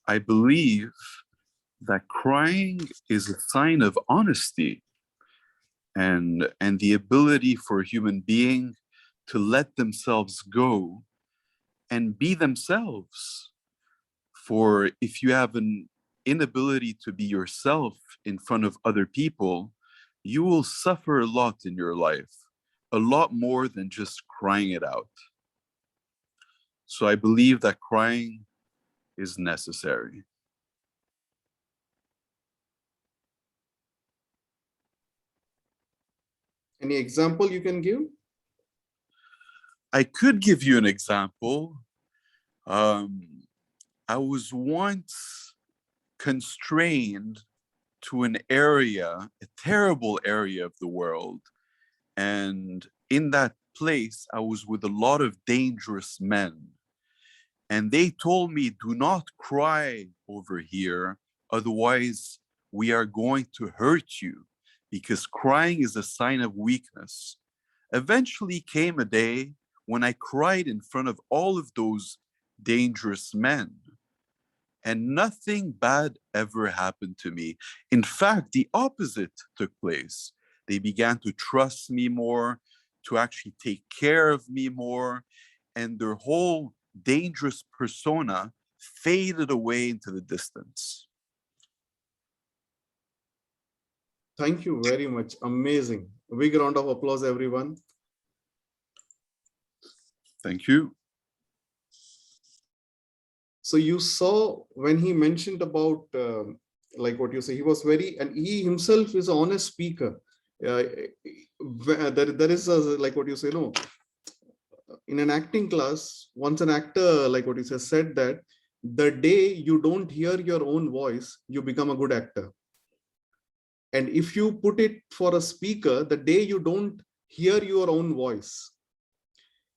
I believe that crying is a sign of honesty and the ability for a human being to let themselves go and be themselves. For if you have an inability to be yourself in front of other people, you will suffer a lot in your life, a lot more than just crying it out. So I believe that crying is necessary. Any example you can give? I could give you an example. I was once constrained to an area, a terrible area of the world. And in that place, I was with a lot of dangerous men. And they told me, do not cry over here, otherwise we are going to hurt you, because crying is a sign of weakness. Eventually came a day when I cried in front of all of those dangerous men, and nothing bad ever happened to me. In fact, the opposite took place. They began to trust me more, to actually take care of me more, and their whole dangerous persona faded away into the distance. Thank you very much. Amazing. A big round of applause, everyone. Thank you. So you saw when he mentioned about like what you say, he was very, and he himself is an honest speaker. There is like what you say, no, in an acting class, once an actor, like what you say, said that the day you don't hear your own voice, you become a good actor. And if you put it for a speaker, the day you don't hear your own voice,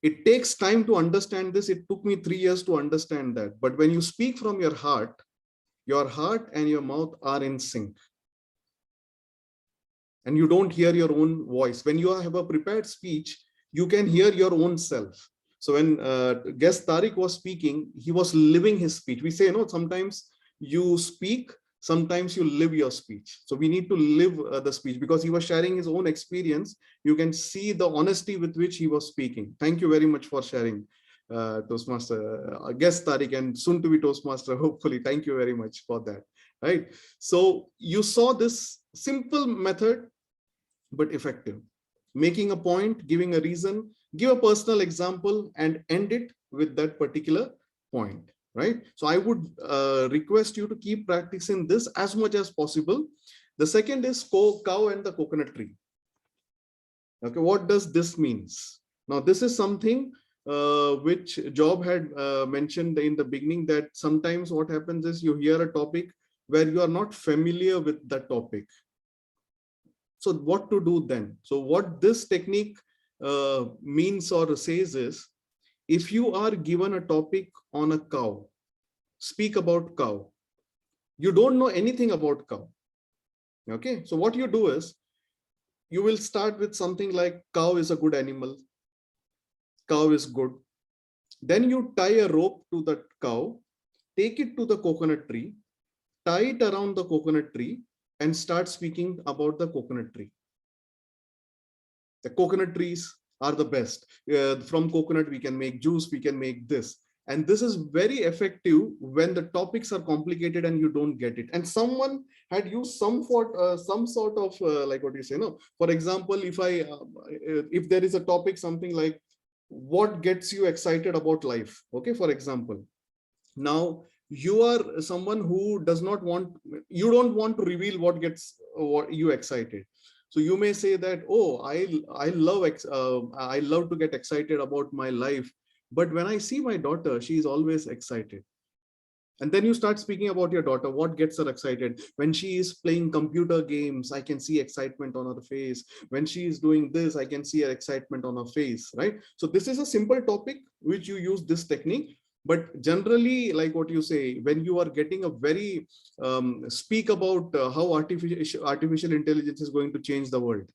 it takes time to understand this. It took me 3 years to understand that. But when you speak from your heart and your mouth are in sync. And you don't hear your own voice. When you have a prepared speech, you can hear your own self. So when guest Tariq was speaking, he was living his speech. We say, no, sometimes you speak, sometimes you live your speech. So we need to live the speech, because he was sharing his own experience. You can see the honesty with which he was speaking. Thank you very much for sharing, Toastmaster, guest Tariq, and soon to be Toastmaster, hopefully. Thank you very much for that. Right. So you saw this simple method, but effective. Making a point, giving a reason, give a personal example, and end it with that particular point. Right? So I would request you to keep practicing this as much as possible. The second is cow and the coconut tree. Okay, what does this means? Now, this is something which Job had mentioned in the beginning, that sometimes what happens is you hear a topic where you are not familiar with that topic. So what to do then? So what this technique means or says is, if you are given a topic on a cow, speak about cow. You don't know anything about cow. Okay, so what you do is, you will start with something like cow is a good animal. Cow is good. Then you tie a rope to the cow, take it to the coconut tree, tie it around the coconut tree, and start speaking about the coconut tree. The coconut trees are the best. From coconut, we can make juice, we can make this. And this is very effective when the topics are complicated and you don't get it. And someone had used some sort of like what you say, no? For example, if there is a topic, something like what gets you excited about life, okay, for example. Now you are someone who you don't want to reveal what gets you excited. So you may say that, oh, I love to get excited about my life, but when I see my daughter, she is always excited. And then you start speaking about your daughter, what gets her excited. When she is playing computer games, I can see excitement on her face. When she is doing this, I can see her excitement on her face, right? So this is a simple topic which you use this technique. But generally, like what you say, when you are getting a very speak about how artificial intelligence is going to change the world,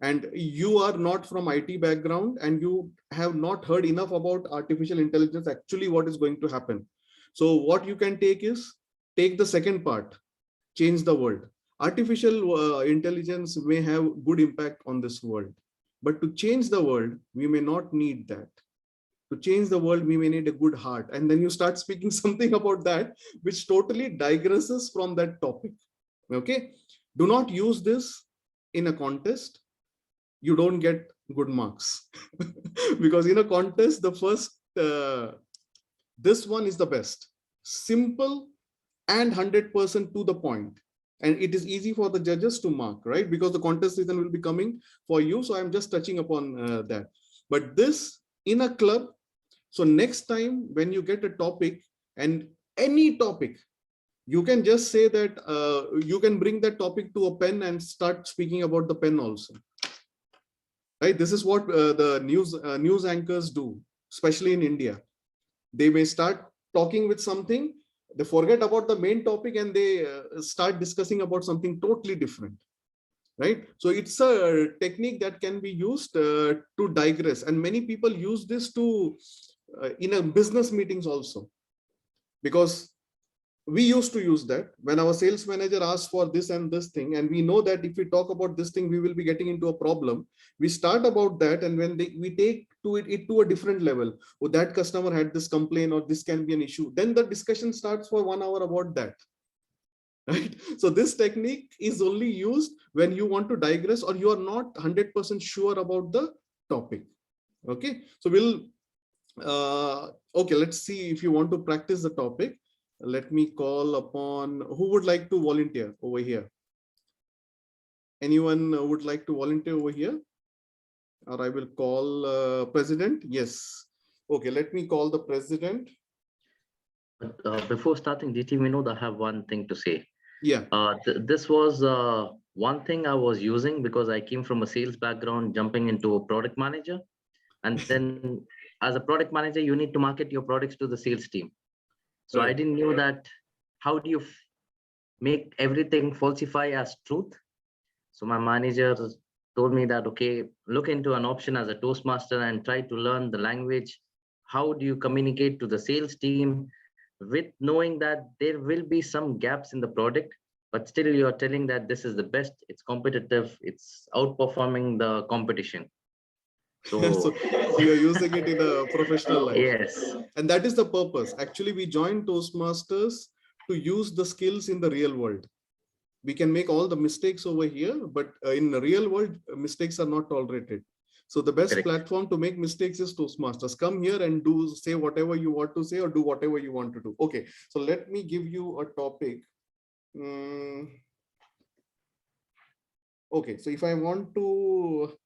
and you are not from IT background and you have not heard enough about artificial intelligence, actually what is going to happen. So what you can take the second part, change the world. Artificial intelligence may have good impact on this world, but to change the world, we may not need that. To change the world, we may need a good heart. And then you start speaking something about that, which totally digresses from that topic. Okay. Do not use this in a contest. You don't get good marks because in a contest, the first, this one is the best, simple and 100% to the point. And it is easy for the judges to mark, right? Because the contest season will be coming for you. So I'm just touching upon that. But this in a club. So next time when you get a topic, and any topic, you can just say that you can bring that topic to a pen and start speaking about the pen also. Right? This is what the news anchors do, especially in India. They may start talking with something, they forget about the main topic and they start discussing about something totally different. Right? So it's a technique that can be used to digress. And many people use this to in a business meetings also, because we used to use that when our sales manager asks for this and this thing, and we know that if we talk about this thing, we will be getting into a problem. We start about that, and when we take it to a different level, oh, that customer had this complaint or this can be an issue, then the discussion starts for 1 hour about that. Right? So this technique is only used when you want to digress or you are not 100% sure about the topic. Okay, so we'll okay, let's see if you want to practice the topic. Let me call upon who would like to volunteer over here. Anyone would like to volunteer over here? Or I will call president. Yes. Okay, let me call the president. Before starting, DT Vinod, I have one thing to say. Yeah. This was one thing I was using because I came from a sales background, jumping into a product manager. And then as a product manager, you need to market your products to the sales team. So I didn't know that how do you make everything falsify as truth. So my manager told me that, okay, look into an option as a Toastmaster and try to learn the language. How do you communicate to the sales team with knowing that there will be some gaps in the product, but still you're telling that this is the best, it's competitive, it's outperforming the competition. So you're using it in a professional life. Yes. And that is the purpose. Actually, we joined Toastmasters to use the skills in the real world. We can make all the mistakes over here, but in the real world, mistakes are not tolerated. So the best platform to make mistakes is Toastmasters. Come here and say whatever you want to say or do whatever you want to do. Okay, so let me give you a topic. Okay, so if I want to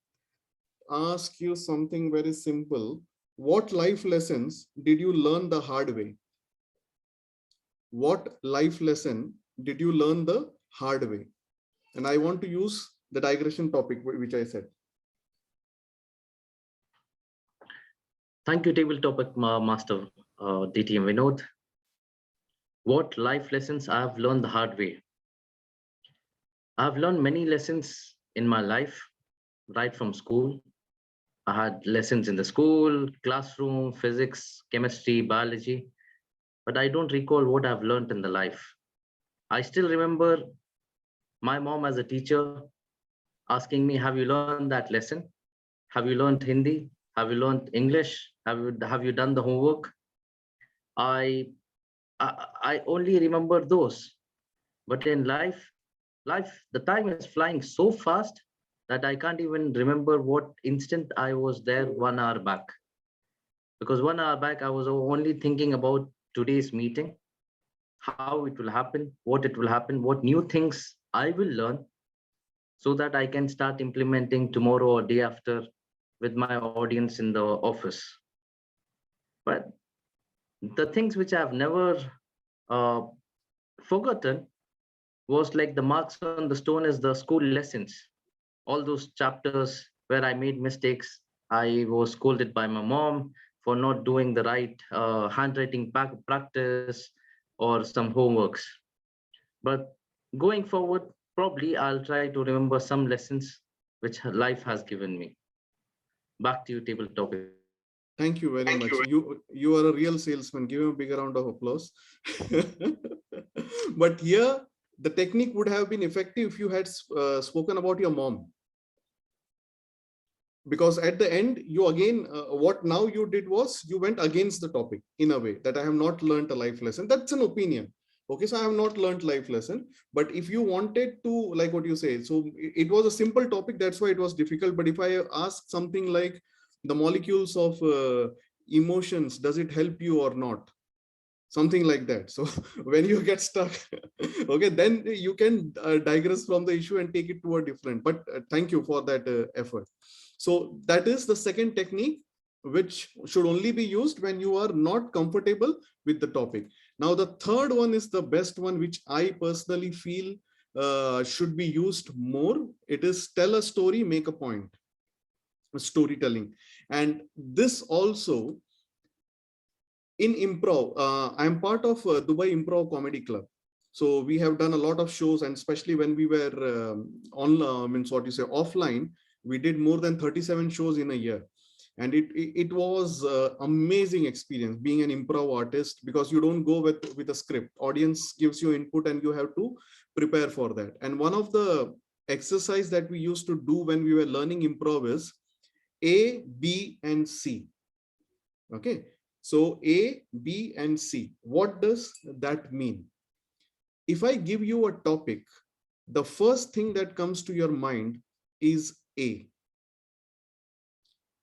ask you something very simple, what life lessons did you learn the hard way? What life lesson did you learn the hard way? And I want to use the digression topic, which I said. Thank you, table topic master DTM Vinod. What life lessons I have learned the hard way? I've learned many lessons in my life, right from school. I had lessons in the school, classroom, physics, chemistry, biology, but I don't recall what I've learned in the life. I still remember my mom as a teacher asking me, have you learned that lesson? Have you learned Hindi? Have you learned English? Have you done the homework? I only remember those. But in life, the time is flying so fast that I can't even remember what instant I was there 1 hour back. Because 1 hour back, I was only thinking about today's meeting, how it will happen, what new things I will learn, so that I can start implementing tomorrow or day after with my audience in the office. But the things which I've never forgotten was like the marks on the stone is the school lessons. All those chapters where I made mistakes, I was scolded by my mom for not doing the right handwriting practice or some homeworks. But going forward, probably I'll try to remember some lessons which life has given me. Back to you, table topic. Thank you very much. You are a real salesman. Give him a big round of applause. But here, the technique would have been effective if you had spoken about your mom. Because at the end, you again, what now you did was you went against the topic in a way that I have not learned a life lesson. That's an opinion. Okay, so I have not learned life lesson. But if you wanted to, like what you say, so it was a simple topic. That's why it was difficult. But if I ask something like the molecules of emotions, does it help you or not? Something like that. So when you get stuck, okay, then you can digress from the issue and take it to a different. But thank you for that effort. So that is the second technique, which should only be used when you are not comfortable with the topic. Now, the third one is the best one, which I personally feel should be used more. It is tell a story, make a point. Storytelling. And this also in improv, I am part of Dubai Improv Comedy Club. So we have done a lot of shows, and especially when we were offline, we did more than 37 shows in a year. And it was amazing experience being an improv artist, because you don't go with a script. Audience gives you input and you have to prepare for that. And one of the exercise that we used to do when we were learning improv is A, B, and C. Okay. So A, B, and C. What does that mean? If I give you a topic, the first thing that comes to your mind is A.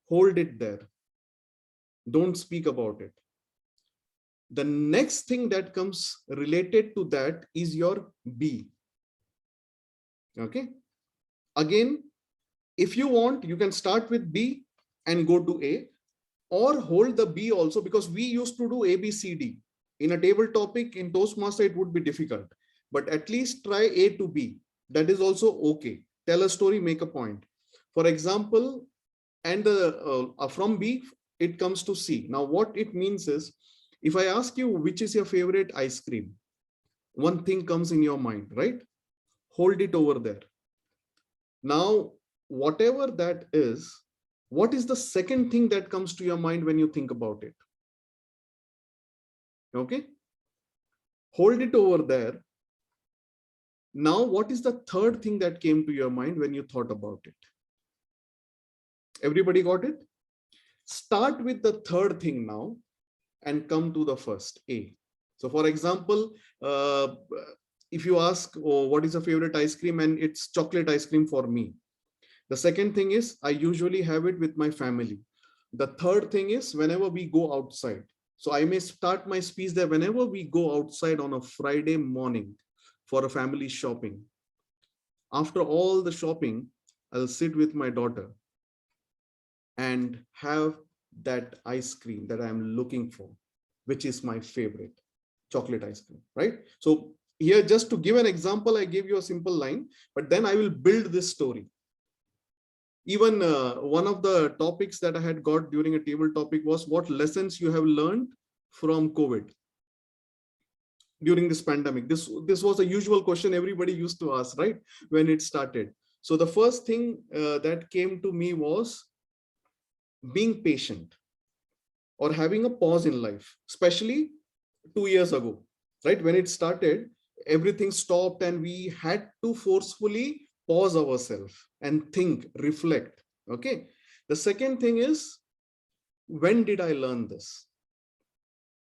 Hold it there. Don't speak about it. The next thing that comes related to that is your B. Okay. Again, if you want, you can start with B and go to A, or hold the B also, because we used to do A, B, C, D. In a table topic in Toastmaster, it would be difficult, but at least try A to B. That is also okay. Tell a story, make a point. For example, and from B, it comes to C. Now, what it means is, if I ask you, which is your favorite ice cream? One thing comes in your mind, right? Hold it over there. Now, whatever that is, what is the second thing that comes to your mind when you think about it? Okay. Hold it over there. Now, what is the third thing that came to your mind when you thought about it? Everybody got it? Start with the third thing now and come to the first, A. So for example, if you ask, oh, what is your favorite ice cream, and it's chocolate ice cream for me. The second thing is, I usually have it with my family. The third thing is, whenever we go outside. So I may start my speech there. Whenever we go outside on a Friday morning for a family shopping, after all the shopping, I'll sit with my daughter and have that ice cream that I'm looking for, which is my favorite, chocolate ice cream, right? So here, just to give an example, I gave you a simple line, but then I will build this story. Even one of the topics that I had got during a table topic was what lessons you have learned from COVID during this pandemic. This was a usual question everybody used to ask, right, when it started. So the first thing that came to me was being patient, or having a pause in life, especially 2 years ago, right? When it started, everything stopped and we had to forcefully pause ourselves and think, reflect. Okay. The second thing is when did I learn this?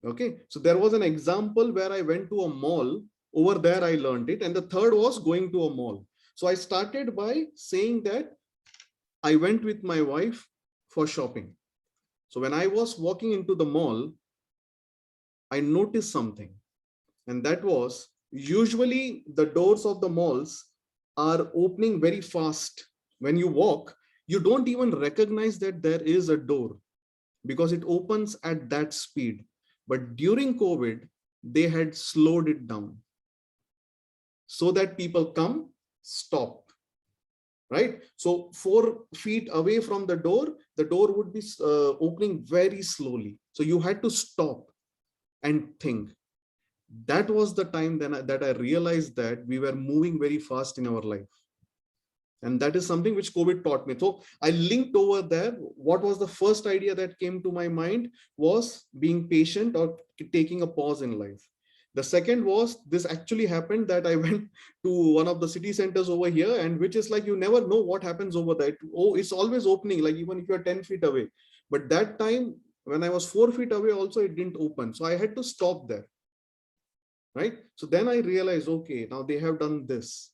Okay, so there was an example where I went to a mall. Over there, I learned it. And the third was going to a mall. So I started by saying that I went with my wife for shopping. So when I was walking into the mall, I noticed something. And that was, usually the doors of the malls are opening very fast. When you walk, you don't even recognize that there is a door because it opens at that speed. But during COVID, they had slowed it down so that people come, stop, right? So 4 feet away from the door would be opening very slowly. So you had to stop and think. That was the time that I realized that we were moving very fast in our life. And that is something which COVID taught me. So I linked over there. What was the first idea that came to my mind was being patient or taking a pause in life. The second was, this actually happened that I went to one of the city centers over here, and which is like, you never know what happens over there. Oh, it's always opening, like even if you're 10 feet away. But that time when I was 4 feet away also, it didn't open. So I had to stop there. Right. So then I realized, okay, now they have done this.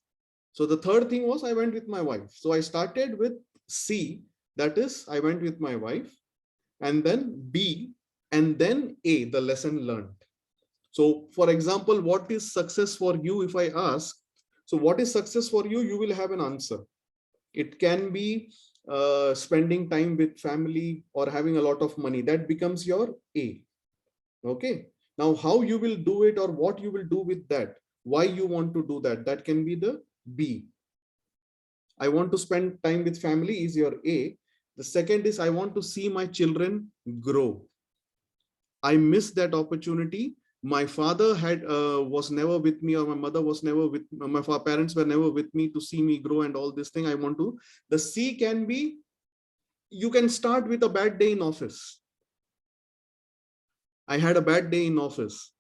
So the third thing was I went with my wife. So I started with C, that is, I went with my wife, and then B, and then A, the lesson learned. So for example, what is success for you? If I ask, so what is success for you? You will have an answer. It can be spending time with family or having a lot of money. That becomes your A. Okay. Now, how you will do it or what you will do with that, why you want to do that, that can be the B. I want to spend time with family is your A. The second is I want to see my children grow. I missed that opportunity. My father was never with me, or my mother was never with me. My parents were never with me to see me grow and all this thing I want to. The C can be, you can start with a bad day in office. I had a bad day in office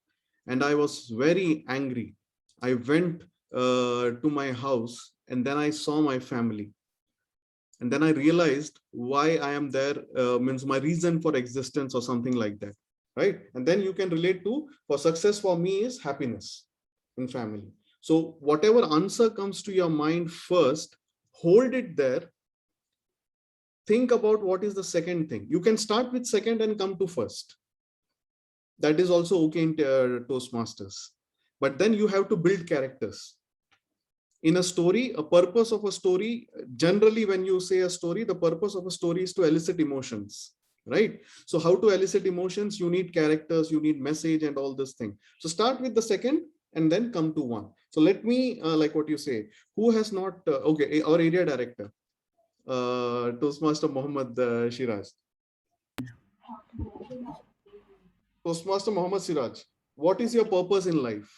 and I was very angry. I went to my house and then I saw my family. And then I realized why I am there, means my reason for existence or something like that, right? And then you can relate to, for success for me is happiness in family. So whatever answer comes to your mind first, hold it there. Think about what is the second thing. You can start with second and come to first. That is also okay in Toastmasters. But then you have to build characters. In a story, a purpose of a story, generally when you say a story, the purpose of a story is to elicit emotions, right? So how to elicit emotions? You need characters, you need message and all this thing. So start with the second and then come to one. So let me, like what you say, who has not, okay, our area director, Toastmaster Mohammed Siraj. Toastmaster Mohammed Siraj, what is your purpose in life?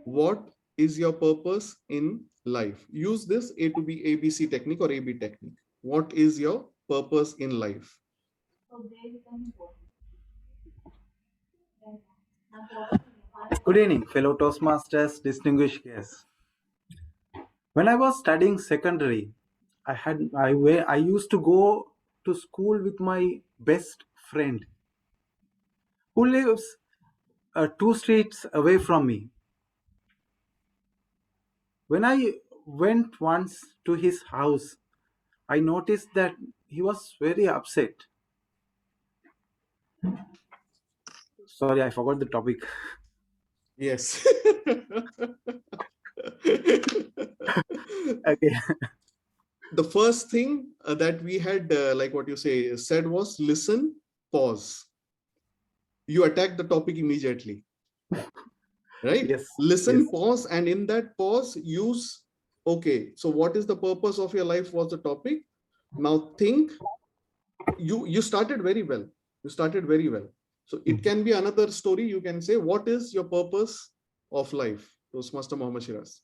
What is your purpose in life? Use this A to B, ABC technique or AB technique. What is your purpose in life? Good evening, fellow Toastmasters, distinguished guests. When I was studying secondary, I used to go to school with my best friend who lives 2 streets away from me. When I went once to his house, I noticed that he was very upset. Sorry, I forgot the topic. Yes. Okay. The first thing that we had, like what you say, said was listen, pause. You attack the topic immediately, right? Yes. Listen, Yes. pause, and in that pause, use, okay, so what is the purpose of your life was the topic. Now think, you started very well. You started very well. So it can be another story. You can say, what is your purpose of life? Toastmaster Mohammed Shiraz.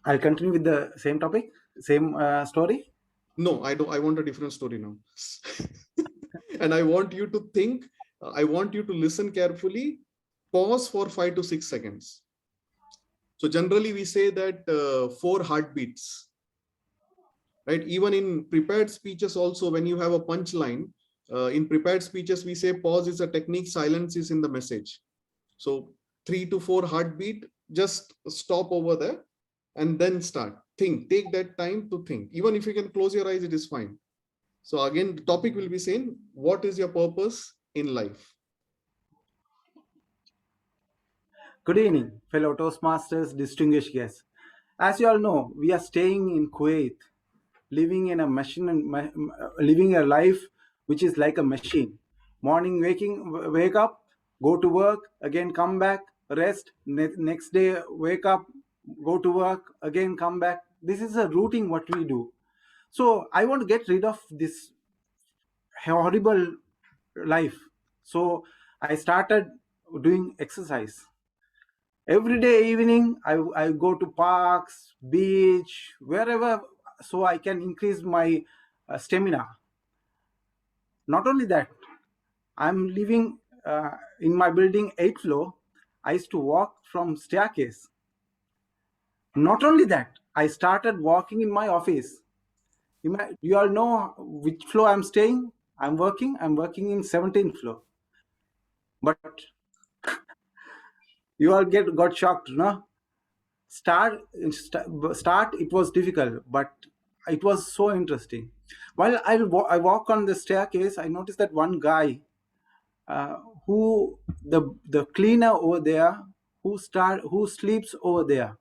I'll continue with the same topic, same story. No, I don't. I want a different story now. And I want you to think, I want you to listen carefully, pause for 5 to 6 seconds. So generally we say that 4 heartbeats, right? Even in prepared speeches also, when you have a punchline, in prepared speeches, we say pause is a technique, silence is in the message. So 3 to 4 heartbeat, just stop over there and then start. Think, take that time to think. Even if you can close your eyes, it is fine. So again, the topic will be saying, what is your purpose in life? Good evening, fellow Toastmasters, distinguished guests. As you all know, we are staying in Kuwait, living in a machine, living a life which is like a machine. Morning, wake up, go to work, again come back, rest. Next day, wake up, go to work, again come back. This is a routine what we do. So I want to get rid of this horrible life. So I started doing exercise. Every day evening, I go to parks, beach, wherever, so I can increase my stamina. Not only that, I'm living in my building 8th floor. I used to walk from staircase. Not only that, I started walking in my office. You all know which floor I'm staying. I'm working in 17th floor. But you all got shocked, no? Start it was difficult, but it was so interesting. While I walk on the staircase, I noticed that one guy who the cleaner over there who sleeps over there.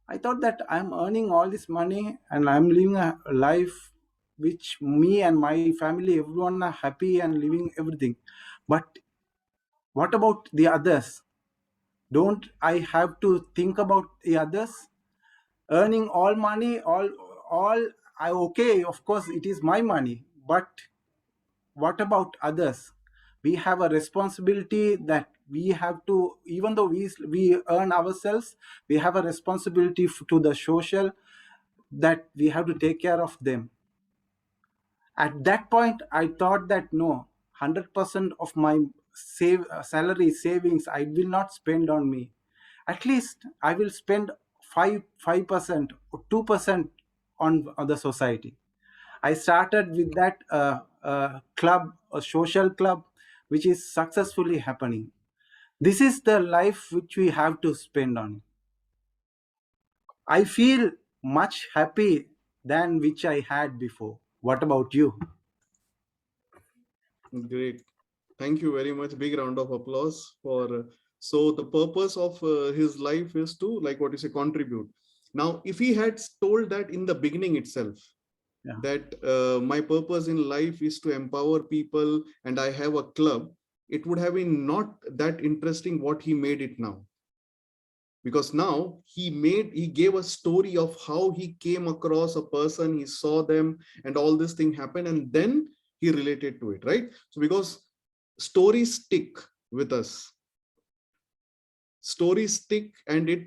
I thought that I'm earning all this money and I'm living a life which me and my family, everyone are happy and living everything. But what about the others? Don't I have to think about the others? Earning all money, okay, of course it is my money, but what about others? We have a responsibility that we have to, even though we earn ourselves, we have a responsibility to the social, that we have to take care of them. At that point, I thought that no, 100% of my salary savings I will not spend on me. At least I will spend 5% or 2% on the society. I started with that club, a social club, which is successfully happening. This is the life which we have to spend on. I feel much happy than which I had before. What about you? Great. Thank you very much. Big round of applause for. So the purpose of his life is to, like what you say, contribute. Now, if he had told that in the beginning itself, Yeah. that my purpose in life is to empower people and I have a club, it would have been not that interesting what he made it now. Because now he gave a story of how he came across a person, he saw them and all this thing happened, and then he related to it, right? So because stories stick with us. Stories stick, and it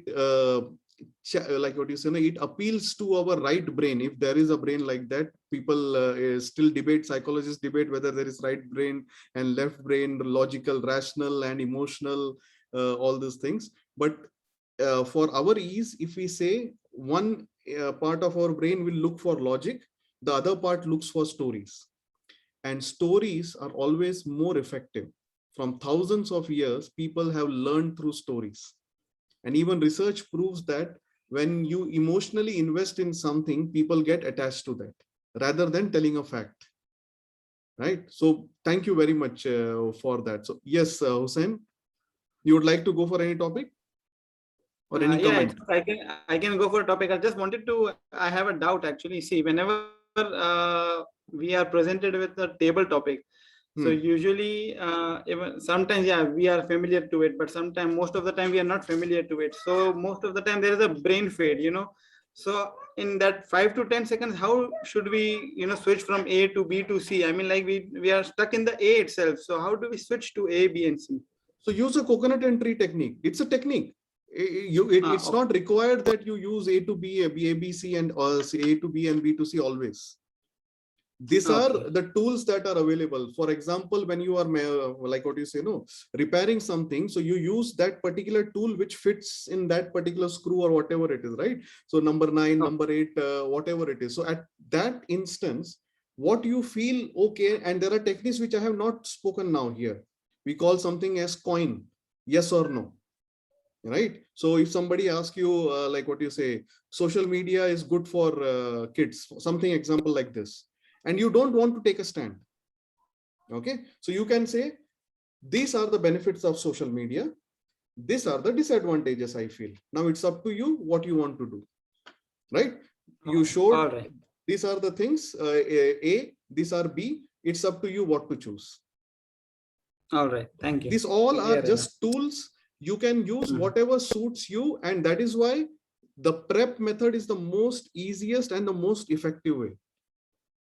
like what you say, it appeals to our right brain. If there is a brain like that, people still debate, psychologists debate whether there is right brain and left brain, logical, rational and emotional, all these things. But for our ease, if we say one part of our brain will look for logic, the other part looks for stories. And stories are always more effective. From thousands of years, people have learned through stories. And even research proves that when you emotionally invest in something, people get attached to that rather than telling a fact. Right? So thank you very much for that. So yes, Hussain, you would like to go for any topic? Or any comment? I can go for a topic. I have a doubt actually. See, whenever we are presented with a table topic, so usually even sometimes, yeah, we are familiar to it, but sometimes, most of the time, we are not familiar to it. So most of the time there is a brain fade, So in that 5 to 10 seconds, how should we, switch from A to B to C? I mean, like we are stuck in the A itself. So how do we switch to A, B, and C? So use a coconut entry technique. It's a technique. It's not required that you use A to B, A, B, C, and A to B and B to C always. These are Okay. the tools that are available. For example, when you are like what you say, no, repairing something, so you use that particular tool which fits in that particular screw or whatever it is, right? So number 9, number 8, whatever it is. So at that instance, what you feel okay, and there are techniques which I have not spoken now here. We call something as coin, yes or no, right? So if somebody asks you, like what you say, social media is good for kids, something example like this, and you don't want to take a stand, okay, so you can say these are the benefits of social media, these are the disadvantages I feel. Now it's up to you what you want to do, right? You showed All right. these are the things, A, these are B, it's up to you what to choose. All right. Thank you. These all are Clear just tools. You can use whatever suits you, and that is why the prep method is the most easiest and the most effective way.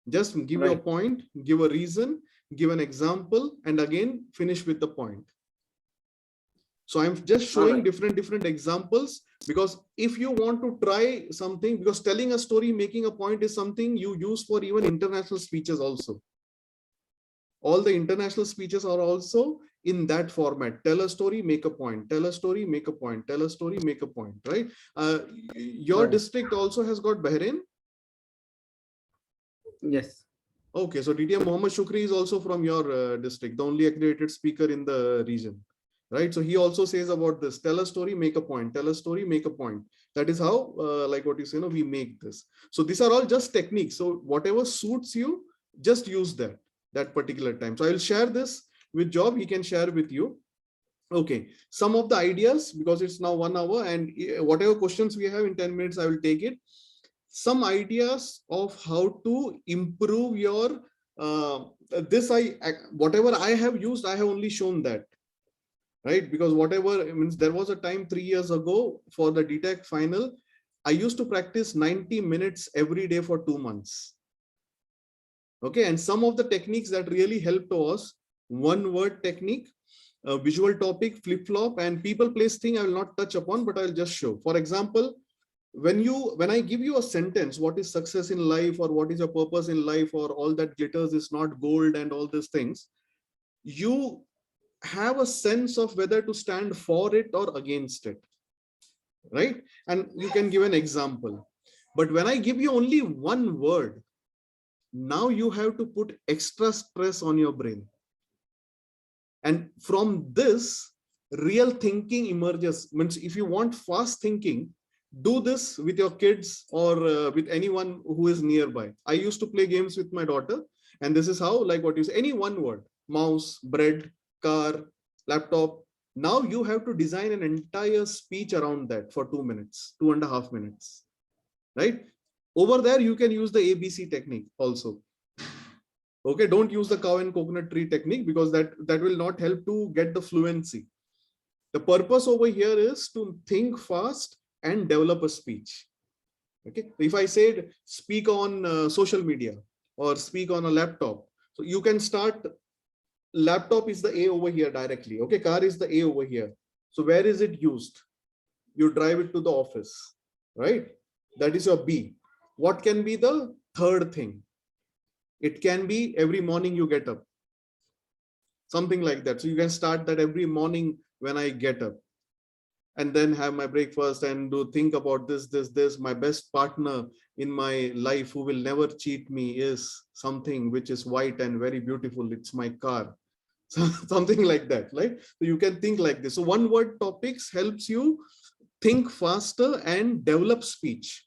Just give your Right. point, give a reason, give an example, and again finish with the point. So I'm just showing different examples, because if you want to try something, because telling a story, making a point is something you use for even international speeches also. All the international speeches are also in that format. Tell a story, make a point. Tell a story, make a point. Tell a story, make a point, right? Your Right. district also has got Bahrain. Yes. Okay, so DTM Mohammed Shukri is also from your district, the only accredited speaker in the region, right? So he also says about this, tell a story, make a point, tell a story, make a point. That is how, like what you say, we make this. So these are all just techniques. So whatever suits you, just use that particular time. So I will share this with Job, he can share with you. Okay, some of the ideas, because it's now 1 hour, and whatever questions we have in 10 minutes, I will take it. Some ideas of how to improve your whatever I have used, I have only shown that, right? Because whatever means, there was a time 3 years ago for the DTech final, I used to practice 90 minutes every day for 2 months. Okay, and some of the techniques that really helped us, one word technique, visual topic, flip flop, and people place thing I will not touch upon, but I'll just show. For example, when I give you a sentence, what is success in life, or what is your purpose in life, or all that glitters is not gold, and all these things, you have a sense of whether to stand for it or against it, right? And you can give an example. But when I give you only one word, now you have to put extra stress on your brain. And from this, real thinking emerges. Means if you want fast thinking, do this with your kids or with anyone who is nearby. I used to play games with my daughter, and this is how, like what you say, any one word, mouse, bread, car, laptop. Now you have to design an entire speech around that for 2 minutes, 2.5 minutes, right? Over there, you can use the ABC technique also. Okay, don't use the cow and coconut tree technique, because that will not help to get the fluency. The purpose over here is to think fast and develop a speech. Okay, if I said speak on social media or speak on a laptop, so you can start. Laptop is the A over here directly. Okay, car is the A over here. So where is it used? You drive it to the office, right? That is your B. What can be the third thing? It can be every morning you get up, something like that. So you can start that every morning when I get up, and then have my breakfast and think about this. My best partner in my life who will never cheat me is something which is white and very beautiful. It's my car. So something like that, right? So you can think like this. So one word topics helps you think faster and develop speech,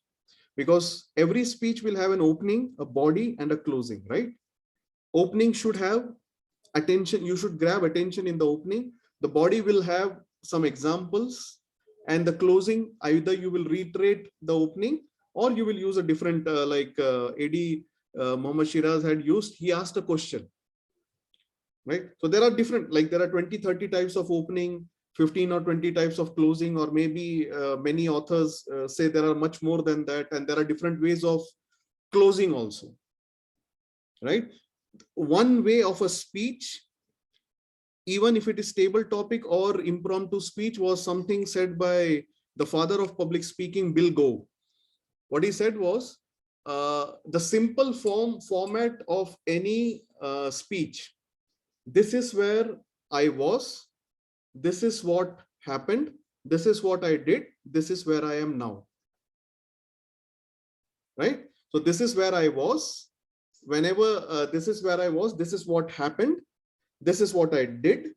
because every speech will have an opening, a body, and a closing, right? Opening should have attention. You should grab attention in the opening. The body will have some examples, and the closing, either you will reiterate the opening, or you will use a different, AD Mohammad Shiraz had used. He asked a question, right? So there are different, like there are 20-30 types of opening, 15 or 20 types of closing, or maybe many authors say there are much more than that, and there are different ways of closing also, right? One way of a speech, even if it is table topic or impromptu speech, was something said by the father of public speaking, Bill Gowe. What he said was, the simple format of any speech. This is where I was. This is what happened. This is what I did. This is where I am now. Right? So this is where I was. Whenever this is where I was, this is what happened. This is what I did.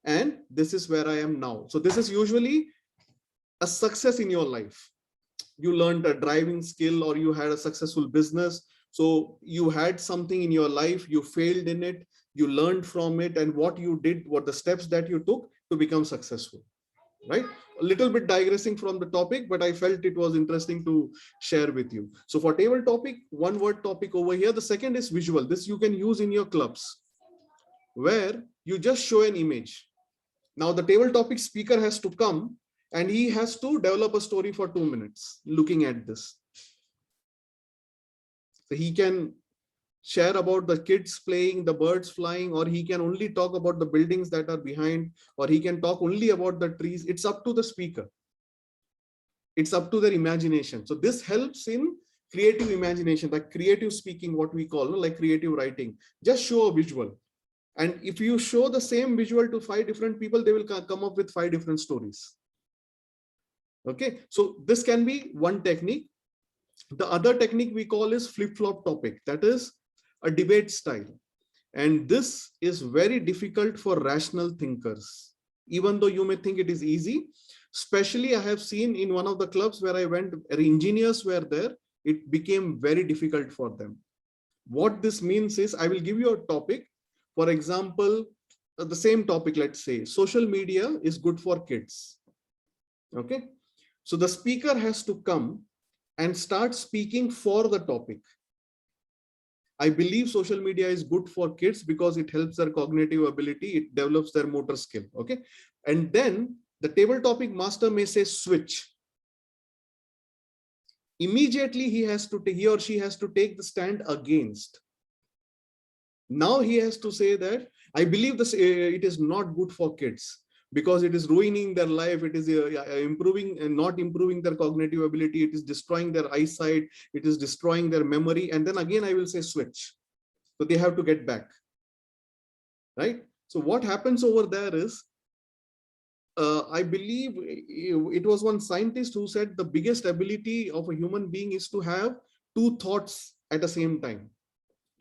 And this is where I am now. So this is usually a success in your life. You learned a driving skill, or you had a successful business. So you had something in your life, you failed in it, you learned from it, and what you did, what the steps that you took to become successful, right? A little bit digressing from the topic, but I felt it was interesting to share with you. So for table topic, one word topic over here. The second is visual. This you can use in your clubs, where you just show an image. Now the table topic speaker has to come and he has to develop a story for 2 minutes looking at this. So he can share about the kids playing, the birds flying, or he can only talk about the buildings that are behind, or he can talk only about the trees. It's up to the speaker. It's up to their imagination. So this helps in creative imagination, like creative speaking, what we call like creative writing. Just show a visual. And if you show the same visual to 5 different people, they will come up with 5 different stories. Okay, so this can be one technique. The other technique we call is flip-flop topic. That is a debate style. And this is very difficult for rational thinkers. Even though you may think it is easy, especially I have seen in one of the clubs where I went, engineers were there, it became very difficult for them. What this means is, I will give you a topic. For example, the same topic, let's say, social media is good for kids. Okay. So the speaker has to come and start speaking for the topic. I believe social media is good for kids because it helps their cognitive ability, it develops their motor skill. Okay. And then the table topic master may say switch. Immediately he or she has to take the stand against. Now he has to say that I believe this it is not good for kids because it is ruining their life. It is improving and not improving their cognitive ability. It is destroying their eyesight. It is destroying their memory. And then again, I will say switch. So they have to get back. Right. So what happens over there is, I believe it was one scientist who said the biggest ability of a human being is to have 2 thoughts at the same time.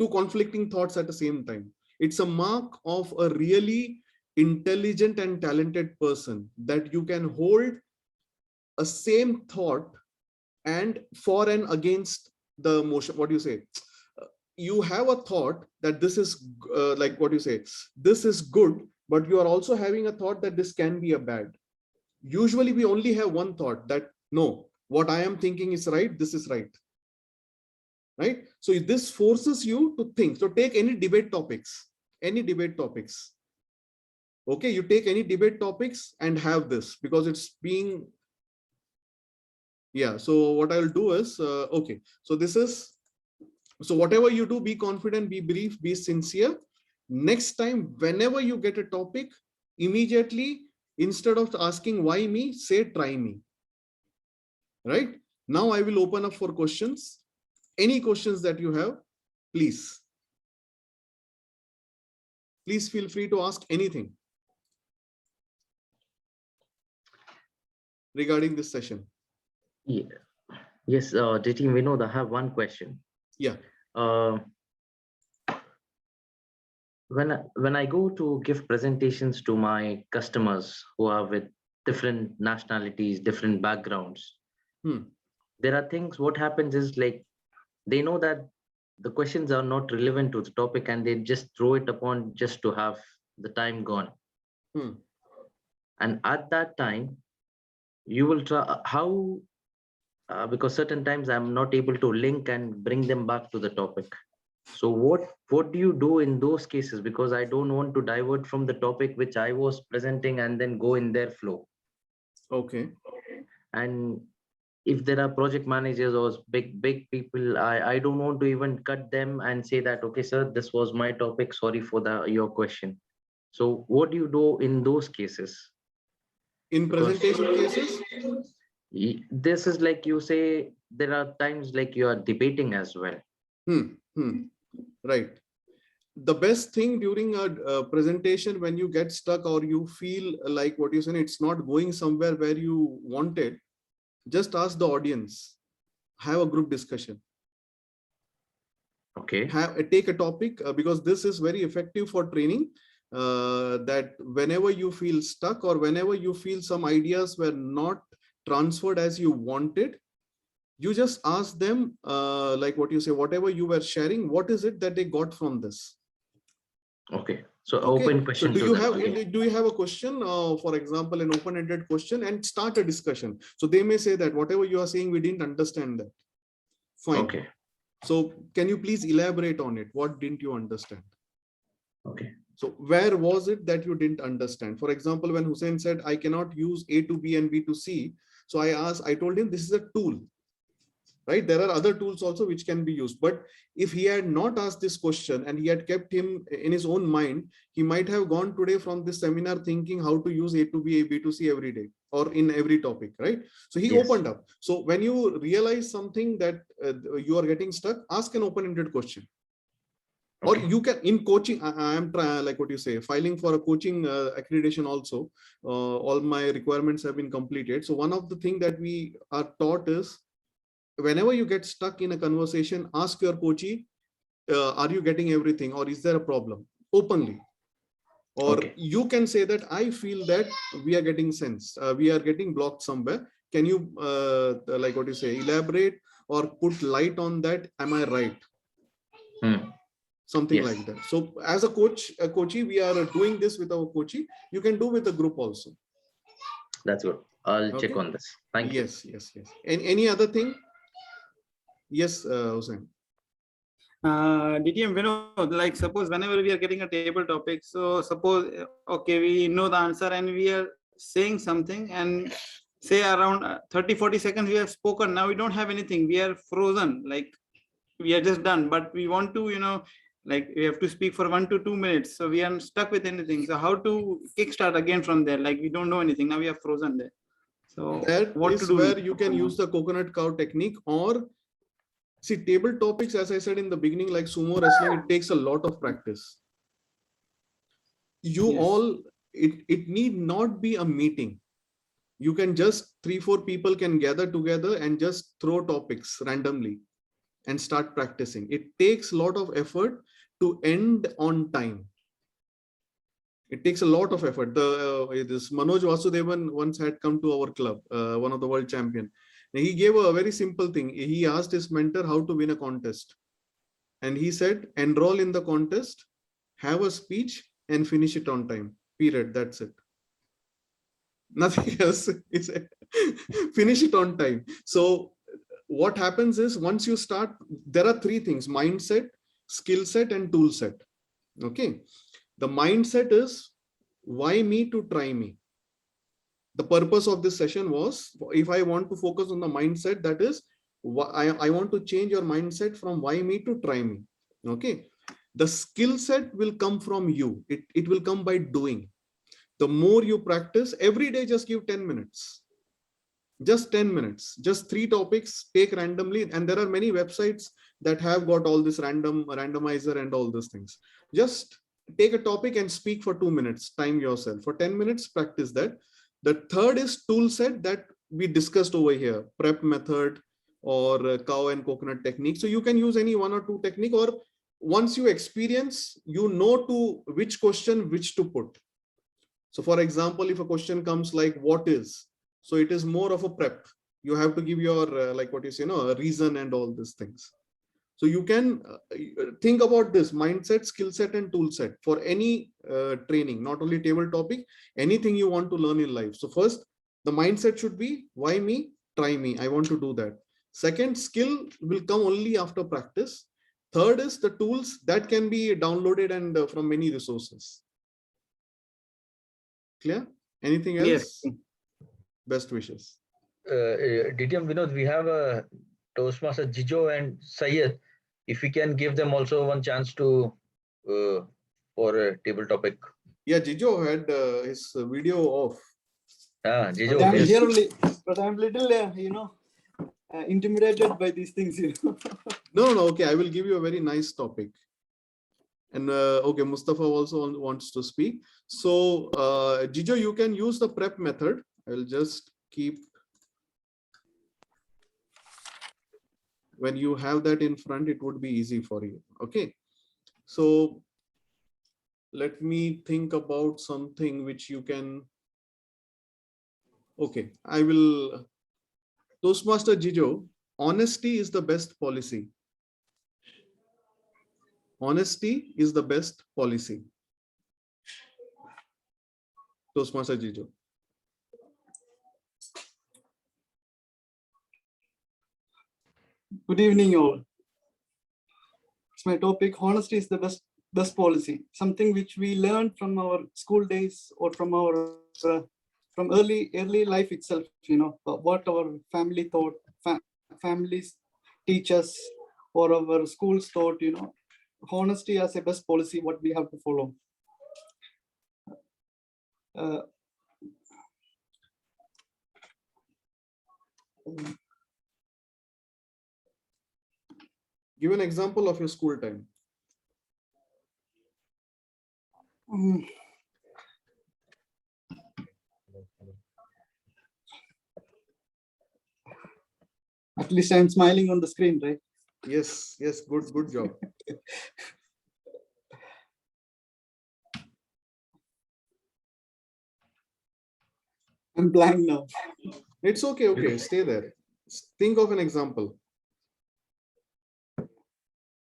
2 conflicting thoughts at the same time. It's a mark of a really intelligent and talented person, that you can hold a same thought and for and against the motion. What do you say? You have a thought that this is like what you say, this is good, but you are also having a thought that this can be a bad. Usually we only have one thought, that no, what I am thinking is right, this is right. Right? So this forces you to think. So take any debate topics, Okay, you take any debate topics and have this, because it's being, yeah. So what I'll do is, okay. So this is, so whatever you do, be confident, be brief, be sincere. Next time, whenever you get a topic, immediately, instead of asking why me, say try me. Right? Now I will open up for questions. Any questions that you have, please. Please feel free to ask anything regarding this session. Yeah. Yes, DT Vinod, I have one question. Yeah. When I go to give presentations to my customers who are with different nationalities, different backgrounds, there are things, what happens is, like, they know that the questions are not relevant to the topic and they just throw it upon just to have the time gone. And at that time, you will try how, because certain times I'm not able to link and bring them back to the topic. So what do you do in those cases? Because I don't want to divert from the topic which I was presenting and then go in their flow. Okay. And if there are project managers or big people, I don't want to even cut them and say that, okay, sir, this was my topic, sorry for your question. So what do you do in those cases? In presentation cases? This is like, you say, there are times like you are debating as well. Right. The best thing during a presentation, when you get stuck or you feel like what you said, it's not going somewhere where you wanted, just ask the audience, have a group discussion. Okay. Take a topic, because this is very effective for training, that whenever you feel stuck or whenever you feel some ideas were not transferred as you wanted, you just ask them, like what you say, whatever you were sharing, what is it that they got from this? Okay. So Okay. open question. So to them again. do you have a question, for example, an open-ended question, and start a discussion? So they may say that whatever you are saying, we didn't understand that. Fine. Okay. So can you please elaborate on it? What didn't you understand? Okay. So where was it that you didn't understand? For example, when Hussein said, I cannot use A to B and B to C. So I told him this is a tool, right? There are other tools also which can be used. But if he had not asked this question and he had kept him in his own mind, he might have gone today from this seminar thinking how to use A to B, B to C every day or in every topic, right? So he opened up. So when you realize something that you are getting stuck, ask an open-ended question. Or you can, in coaching, I am like what you say, filing for a coaching accreditation also. All my requirements have been completed. So one of the things that we are taught is, whenever you get stuck in a conversation, ask your coachee, are you getting everything or is there a problem? Openly. Or you can say that I feel that we are getting sense, we are getting blocked somewhere. Can you, like what you say, elaborate or put light on that? Am I right? Something like that. So as a coachee, we are doing this with our coachee. You can do with a group also. That's good. I'll check on this. Thank you. Yes. And any other thing? Yes, Hussein. DTM Vinod, like suppose whenever we are getting a table topic, so suppose, okay, we know the answer and we are saying something, and say around 30-40 seconds we have spoken. Now we don't have anything. We are frozen, like we are just done, but we want to, like we have to speak for 1 to 2 minutes. So we are stuck with anything. So how to kickstart again from there? Like we don't know anything. Now we are frozen there. So that what is to do? Where you can use the coconut cow technique, or see, table topics, as I said in the beginning, like sumo wrestling, it takes a lot of practice. It need not be a meeting. You can just 3-4 people can gather together and just throw topics randomly and start practicing. It takes a lot of effort to end on time. It takes a lot of effort. This Manoj Vasudevan once had come to our club, one of the world champion. He gave a very simple thing. He asked his mentor how to win a contest. And he said, enroll in the contest, have a speech and finish it on time. Period. That's it. Nothing else. Finish it on time. So what happens is, once you start, there are 3 things: mindset, skill set, and tool set. Okay. The mindset is, why me to try me? The purpose of this session was, if I want to focus on the mindset, that is, I want to change your mindset from why me to try me. Okay. The skill set will come from you. It will come by doing. The more you practice, every day, just give 10 minutes. Just 10 minutes, just 3 topics, take randomly. And there are many websites that have got all this randomizer and all these things. Just take a topic and speak for 2 minutes, time yourself. For 10 minutes, practice that. The third is tool set that we discussed over here, prep method or cow and coconut technique. So you can use any 1 or 2 technique, or once you experience, you know to which question, which to put. So for example, if a question comes like, what is? So it is more of a prep. You have to give your, like what you say, a reason and all these things. So you can think about this mindset, skill set, and tool set for any training, not only table topic, anything you want to learn in life. So first, the mindset should be, why me? Try me. I want to do that. Second, skill will come only after practice. Third is the tools that can be downloaded and from many resources. Clear? Anything else? Yes. Best wishes. DTM Vinod, we have a Toastmaster Jijo and Syed. If we can give them also one chance to for a table topic. Yeah, Jijo had his video off. Jijo, I'm yes. here only, but I'm little, intimidated by these things. No, okay, I will give you a very nice topic. And okay, Mustafa also wants to speak. So Jijo, you can use the prep method. I will just keep, when you have that in front, it would be easy for you. Okay, so let me think about something which you can. Okay, I will. Toastmaster Jijo, honesty is the best policy. Honesty is the best policy. Toastmaster Jijo. Good evening, all. It's my topic. Honesty is the best policy. Something which we learned from our school days or from our from early life itself. What our family thought, families, teachers, or our schools thought. Honesty as a best policy. What we have to follow. Give an example of your school time. At least I'm smiling on the screen, right? Yes, good job. I'm blank now. It's okay, stay there. Think of an example.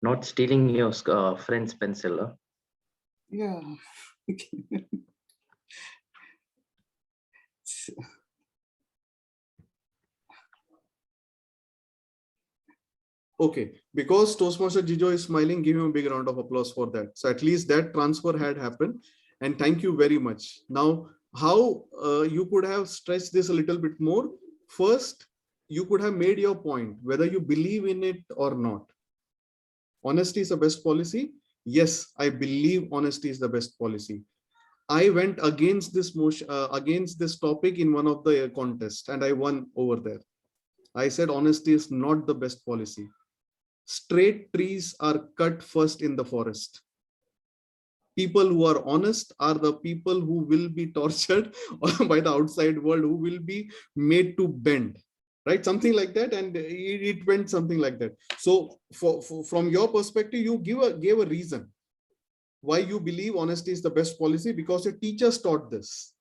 Not stealing your friend's pencil. Huh? Yeah. Okay, because Toastmaster Jijo is smiling, give him a big round of applause for that. So at least that transfer had happened. And thank you very much. Now, how you could have stretched this a little bit more. First, you could have made your point, whether you believe in it or not. Honesty is the best policy. Yes, I believe honesty is the best policy. I went against this motion, against this topic in one of the contests, and I won over there. I said honesty is not the best policy. Straight trees are cut first in the forest. People who are honest are the people who will be tortured by the outside world, who will be made to bend, right? Something like that. And it went something like that. So from your perspective, you gave a reason why you believe honesty is the best policy, because your teachers taught this,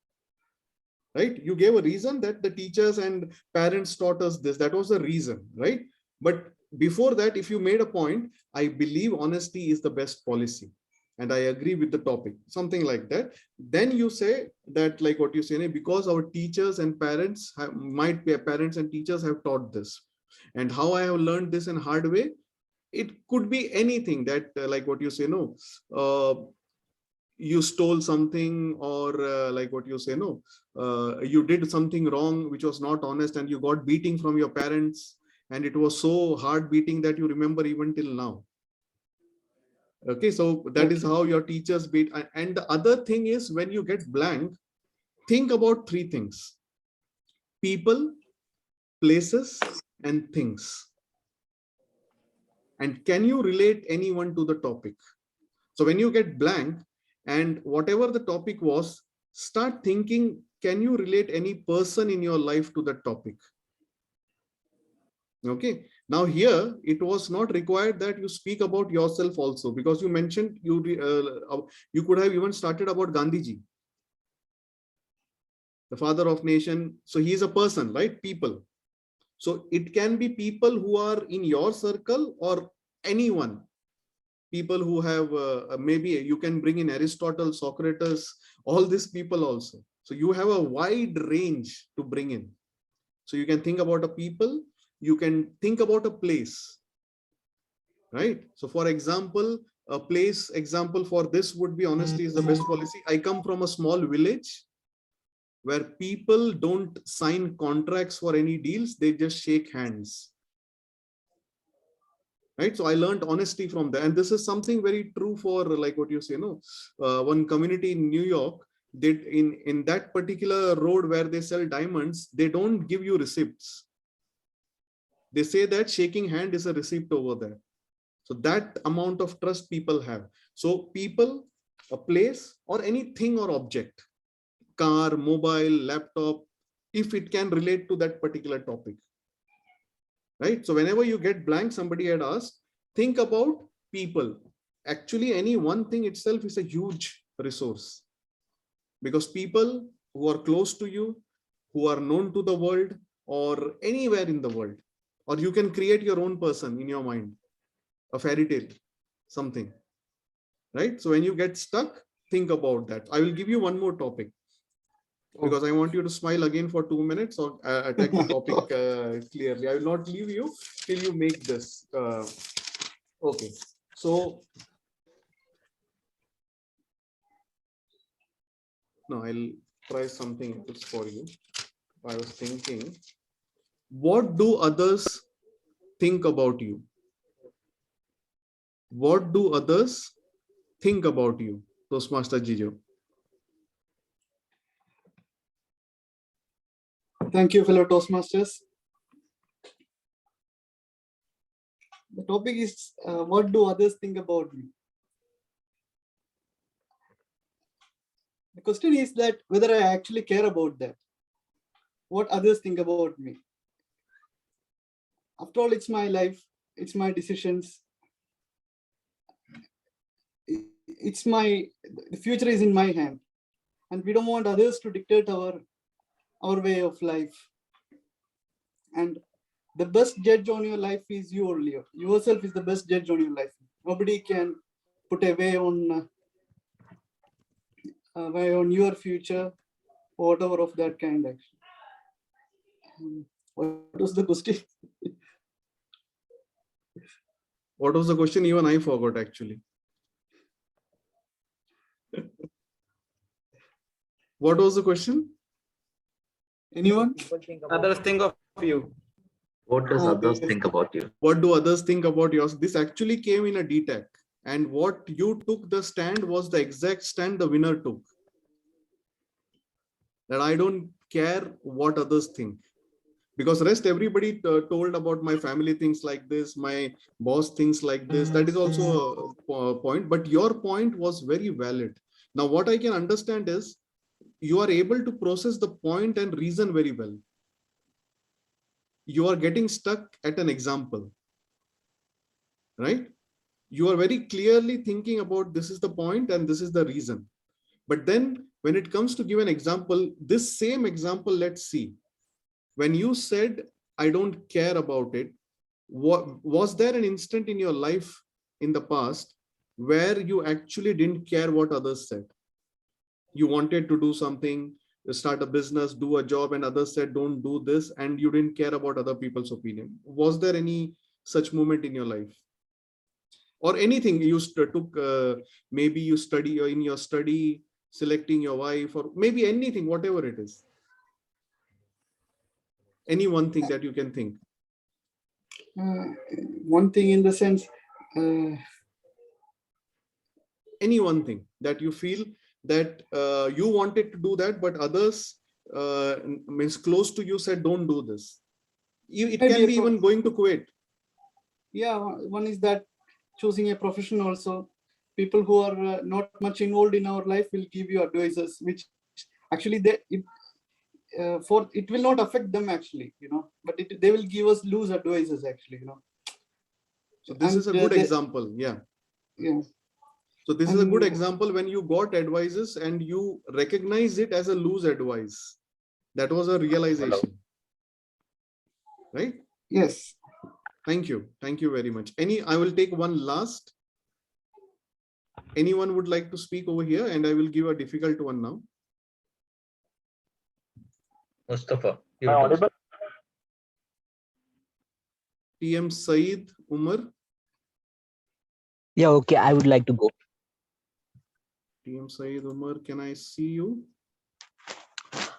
right? You gave a reason that the teachers and parents taught us this. That was the reason, right? But before that, if you made a point, I believe honesty is the best policy, and I agree with the topic, something like that. Then you say that, like what you say, because our teachers and parents might be parents and teachers have taught this, and how I have learned this in hard way. It could be anything that, like what you say, you stole something, or like what you say, you did something wrong which was not honest, and you got beating from your parents, and it was so hard beating that you remember even till now. Okay, so that is how your teachers beat. And the other thing is, when you get blank, think about three things: people, places, and things. And can you relate anyone to the topic? So when you get blank, and whatever the topic was, start thinking, can you relate any person in your life to that topic? Okay, now here it was not required that you speak about yourself also, because you mentioned you could have even started about Gandhiji, the father of nation. So he is a person, right? People. So it can be people who are in your circle or anyone. People who have maybe you can bring in Aristotle, Socrates, all these people also. So you have a wide range to bring in. So you can think about a people, you can think about a place, right? So for example, a place example for this would be honesty is the best policy. I come from a small village where people don't sign contracts for any deals, they just shake hands. Right, so I learned honesty from there, and this is something very true for, like what you say, one community in New York. They in that particular road where they sell diamonds, they don't give you receipts. They say that shaking hand is a receipt over there. So that amount of trust people have. So people, a place, or anything or object, car, mobile, laptop, if it can relate to that particular topic. Right? So whenever you get blank, somebody had asked, think about people. Actually, any one thing itself is a huge resource, because people who are close to you, who are known to the world or anywhere in the world, or you can create your own person in your mind, a fairy tale, something, right? So when you get stuck, think about that. I will give you one more topic, because I want you to smile again for 2 minutes or attack the topic clearly. I will not leave you till you make this. Okay, so no, I'll try something else for you. I was thinking, what do others think about you? What do others think about you, Toastmaster Jijo? Thank you, fellow Toastmasters. The topic is, what do others think about me? The question is that whether I actually care about that, what others think about me. After all, it's my life, it's my decisions. The future is in my hand, and we don't want others to dictate our way of life. And the best judge on your life is you only. Yourself is the best judge on your life. Nobody can put a way on your future, or whatever of that kind. Actually, what was the question? What was the question? Even I forgot, actually. What was the question? Anyone? Others think of you. What does others think about you? What do others think about yours? This actually came in a DTAC, and what you took the stand was the exact stand the winner took. That I don't care what others think, because rest everybody told about my family things like this, my boss things like this. That is also a point, but your point was very valid. Now what I can understand is you are able to process the point and reason very well. You are getting stuck at an example, right? You are very clearly thinking about this is the point and this is the reason. But then when it comes to give an example, this same example, let's see. When you said, I don't care about it, was there an instant in your life in the past where you actually didn't care what others said? You wanted to do something, start a business, do a job, and others said, don't do this, and you didn't care about other people's opinion. Was there any such moment in your life? Or anything you took, maybe you study, or in your study, selecting your wife, or maybe anything, whatever it is. Any one thing that you can think. One thing in the sense, any one thing that you feel that you wanted to do that, but others means close to you said, don't do this. It can be even going to Kuwait. Yeah, one is that choosing a profession also. People who are not much involved in our life will give you advices, which actually it will not affect them actually, but they will give us loose advices actually, So this is a good example. Yeah. Yeah. So this is a good example when you got advices and you recognize it as a loose advice. That was a realization. Right? Yes. Thank you. Thank you very much. I will take one last. Anyone would like to speak over here, and I will give a difficult one now. Mustafa. TM Saeed Umar. Yeah, okay, I would like to go. TM Saeed Umar, can I see you?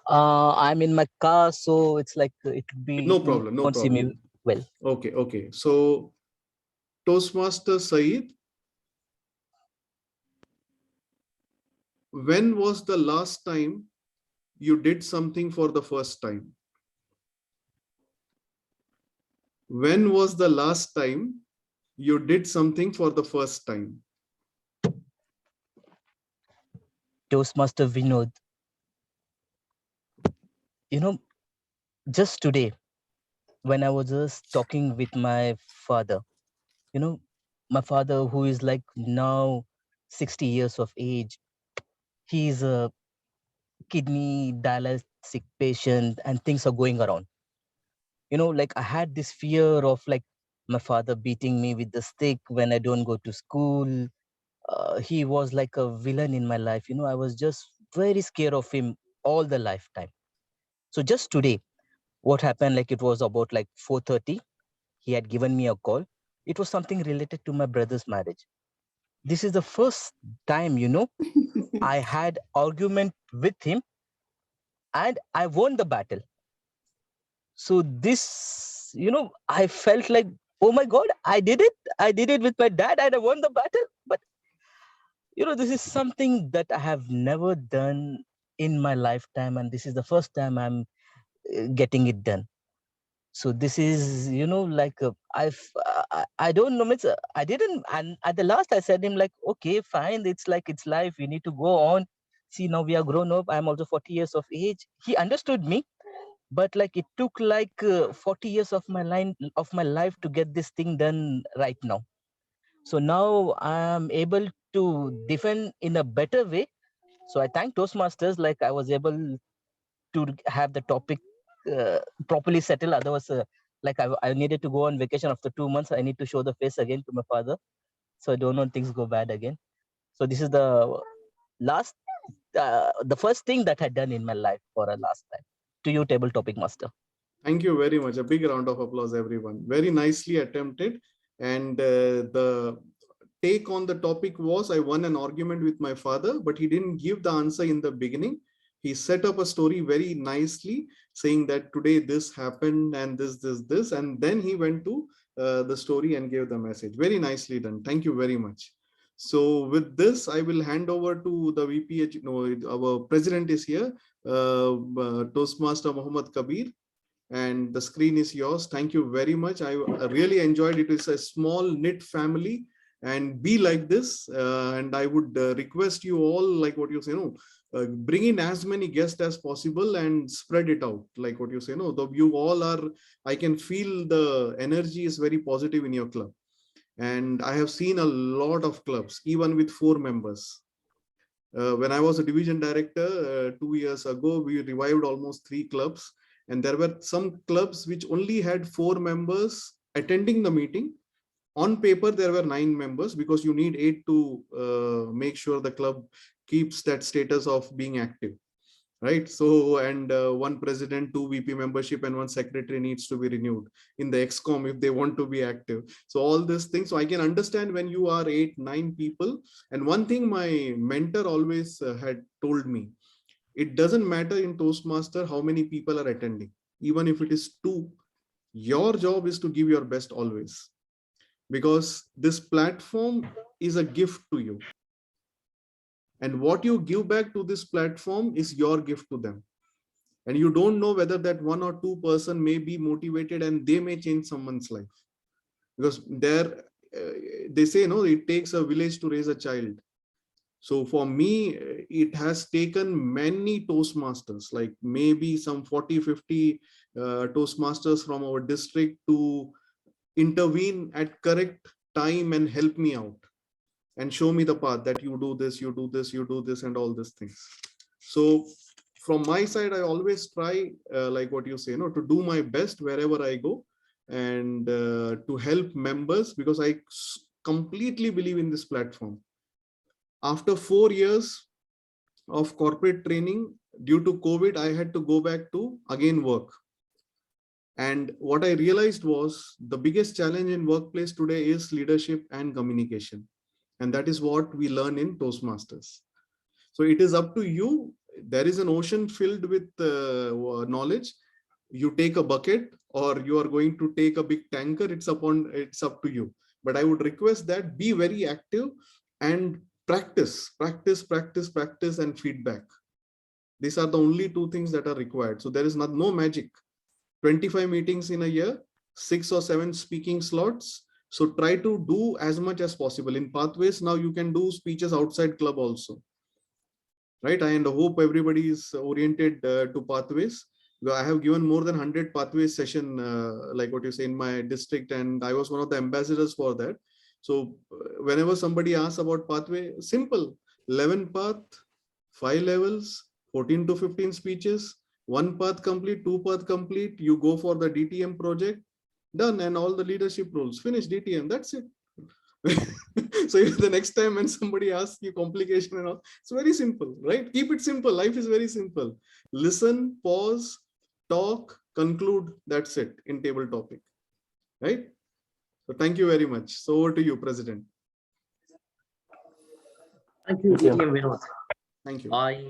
I'm in my car, so it's like it would be. No problem. No won't see problem. me well. Okay. Okay. So Toastmaster Saeed, when was the last time you did something for the first time? when was the last time you did something for the first time? Toastmaster Vinod, you know, just today, when I was just talking with my father, you know, my father, who is like now 60 years of age, he's a kidney dialysis patient and things are going around. You know, like I had this fear of like my father beating me with the stick when I don't go to school. He was like a villain in my life. You know, I was just very scared of him all the lifetime. So just today, what happened, like it was about like 4:30, he had given me a call. It was something related to my brother's marriage. This is the first time, you know, I had argument with him and I won the battle. So this, you know, I felt like, oh my God, I did it. I did it with my dad and I won the battle. But, you know, this is something that I have never done in my lifetime. And this is the first time I'm getting it done. So this is, you know, like I don't know. I didn't. And at the last I said him like, okay, fine. It's like, it's life. We need to go on. See, now we are grown up. I'm also 40 years of age. He understood me. But like it took like 40 years of my life to get this thing done right now. So now I'm able to defend in a better way. So I thank Toastmasters, like I was able to have the topic properly settled. Otherwise, like I needed to go on vacation after 2 months. I need to show the face again to my father. So I don't want things go bad again. So this is the the first thing that I done in my life for a last time. To you, table topic master. Thank you very much. A big round of applause, everyone. Very nicely attempted. And the take on the topic was, I won an argument with my father, but he didn't give the answer in the beginning. He set up a story very nicely, saying that today this happened and this, and then he went to the story and gave the message. Very nicely done. Thank you very much. So with this, I will hand over to the VP. Our president is here, Toastmaster Muhammad Kabir, and the screen is yours. Thank you very much. I really enjoyed it. It's a small knit family, and be like this. And I would request you all, like what you say, bring in as many guests as possible and spread it out, like what you say. Though you all are, I can feel the energy is very positive in your club. And I have seen a lot of clubs, even with 4 members. When I was a division director 2 years ago, we revived almost 3 clubs. And there were some clubs which only had 4 members attending the meeting. On paper, there were 9 members because you need 8 to make sure the club keeps that status of being active. Right. So, and 1 president, 2 VP membership, and 1 secretary needs to be renewed in the ExCom if they want to be active. So all these things. So I can understand when you are 8, 9 people. And one thing my mentor always had told me, it doesn't matter in Toastmaster how many people are attending. Even if it is 2, your job is to give your best always. Because this platform is a gift to you. And what you give back to this platform is your gift to them. And you don't know whether that 1 or 2 person may be motivated and they may change someone's life. Because they say, it takes a village to raise a child. So for me, it has taken many Toastmasters, like maybe some 40, 50 Toastmasters from our district to intervene at correct time and help me out and show me the path that you do this, you do this, you do this, and all these things. So from my side, I always try, like what you say, to do my best wherever I go and to help members, because I completely believe in this platform. After 4 years of corporate training, due to COVID, I had to go back to again work. And what I realized was the biggest challenge in workplace today is leadership and communication. And that is what we learn in Toastmasters. So it is up to you. There is an ocean filled with knowledge. You take a bucket or you are going to take a big tanker. It's up to you. But I would request that be very active and practice, and feedback. These are the only 2 things that are required. So there is no magic. 25 meetings in a year, 6 or 7 speaking slots. So try to do as much as possible. In Pathways, now you can do speeches outside club also. Right, and I hope everybody is oriented to Pathways. I have given more than 100 Pathways session, like what you say, in my district, and I was one of the ambassadors for that. So whenever somebody asks about Pathway, simple, 11 path, 5 levels, 14 to 15 speeches, 1 path complete, 2 path complete, you go for the DTM project, done, and all the leadership roles, finish DTM, that's it. So if the next time when somebody asks you complication and all, it's very simple, right? Keep it simple. Life is very simple. Listen, pause, talk, conclude. That's it in table topic, right? So thank you very much. So over to you, President. Thank you, DTM Vinod. Thank you. I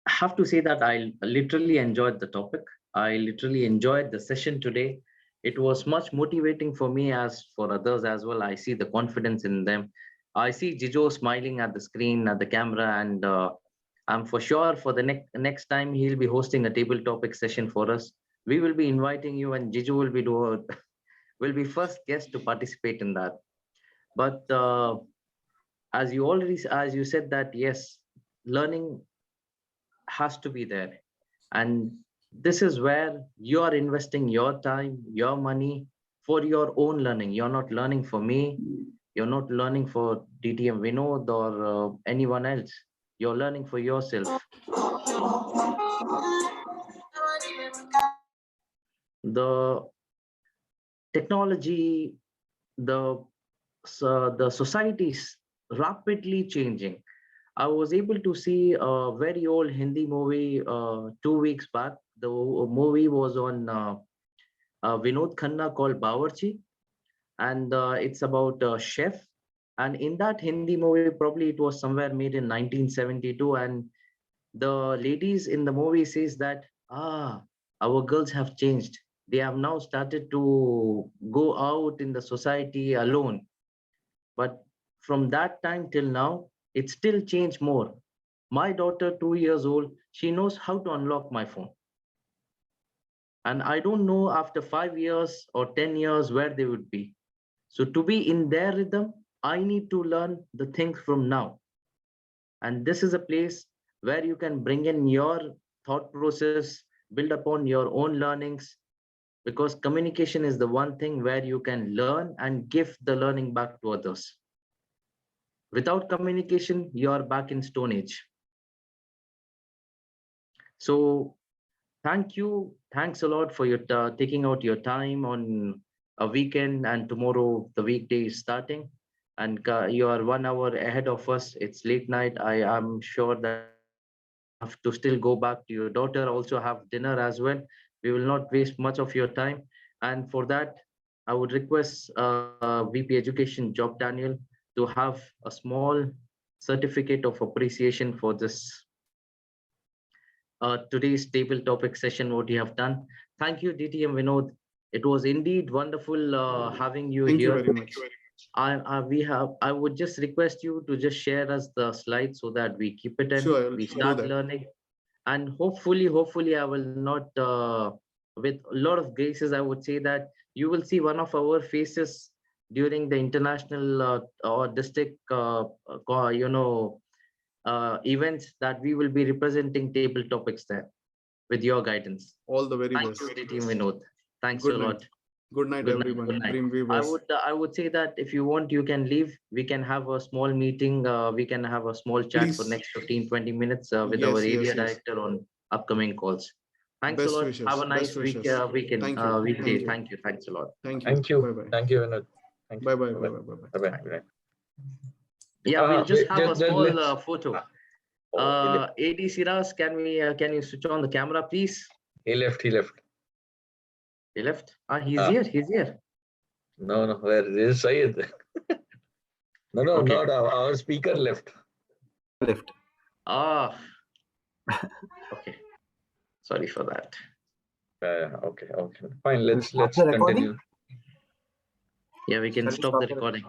have to say that I literally enjoyed the topic. I literally enjoyed the session today. It was much motivating for me as for others as well. I see the confidence in them. I see Jijo smiling at the screen, at the camera, and I'm for sure for the next time he'll be hosting a table topic session for us. We will be inviting you, and Jijo will be first guest to participate in that. But as you said that, yes, learning has to be there. And this is where you are investing your time, your money for your own learning. You're not learning for me. You're not learning for DTM Vinod or anyone else. You're learning for yourself. The technology, the society is rapidly changing. I was able to see a very old Hindi movie 2 weeks back. The movie was on Vinod Khanna called Bawarchi, and it's about a chef. And in that Hindi movie, probably it was somewhere made in 1972, and the ladies in the movie says that, our girls have changed. They have now started to go out in the society alone. But from that time till now, it still changed more. My daughter, 2 years old, she knows how to unlock my phone. And I don't know after 5 years or 10 years where they would be. So to be in their rhythm, I need to learn the things from now. And this is a place where you can bring in your thought process, build upon your own learnings, because communication is the one thing where you can learn and give the learning back to others. Without communication, you're back in Stone Age. So thank you. Thanks a lot for your taking out your time on a weekend, and tomorrow the weekday is starting, and you are 1 hour ahead of us. It's late night. I am sure that you have to still go back to your daughter, also have dinner as well. We will not waste much of your time. And for that, I would request VP Education Job Daniel to have a small certificate of appreciation for this today's table topic session, what you have done. Thank you, DTM Vinod. It was indeed wonderful having you Thank here. you very much. I would just request you to just share us the slides so that we keep it in, Sure, we I'll do start that. learning. And hopefully I will not, with a lot of graces, I would say that you will see one of our faces during the international or district, events that we will be representing table topics there with your guidance. All the very best. Thank you, DTM Vinod. Thanks Good a night. lot. Good night, Good night, everyone. good night. Dream Weavers. I would say that if you want, you can leave. We can have a small meeting. We can have a small chat for Please. next 15-20 minutes with Yes, our yes, area yes. director on upcoming calls. Thanks Best a lot. wishes, Have a best nice wishes. weekend, Thank you, weekday. thank you. Thank you. Thanks a lot. Thank you. Thank you. Bye-bye. Thank you, Vinod. Thank you. Bye-bye. Bye-bye. Bye-bye. Bye-bye. Bye-bye. Yeah, we'll just have a just small let's- photo. Oh, AD Siras, can you switch on the camera, please? he left. He left. He left. He's here. He's here. No, where is Syed? No, Okay. not our speaker left. Left. Okay. Sorry for that. Okay. Fine. Let's Stop the recording? continue. Yeah, we can Shall we stop the stop the recording.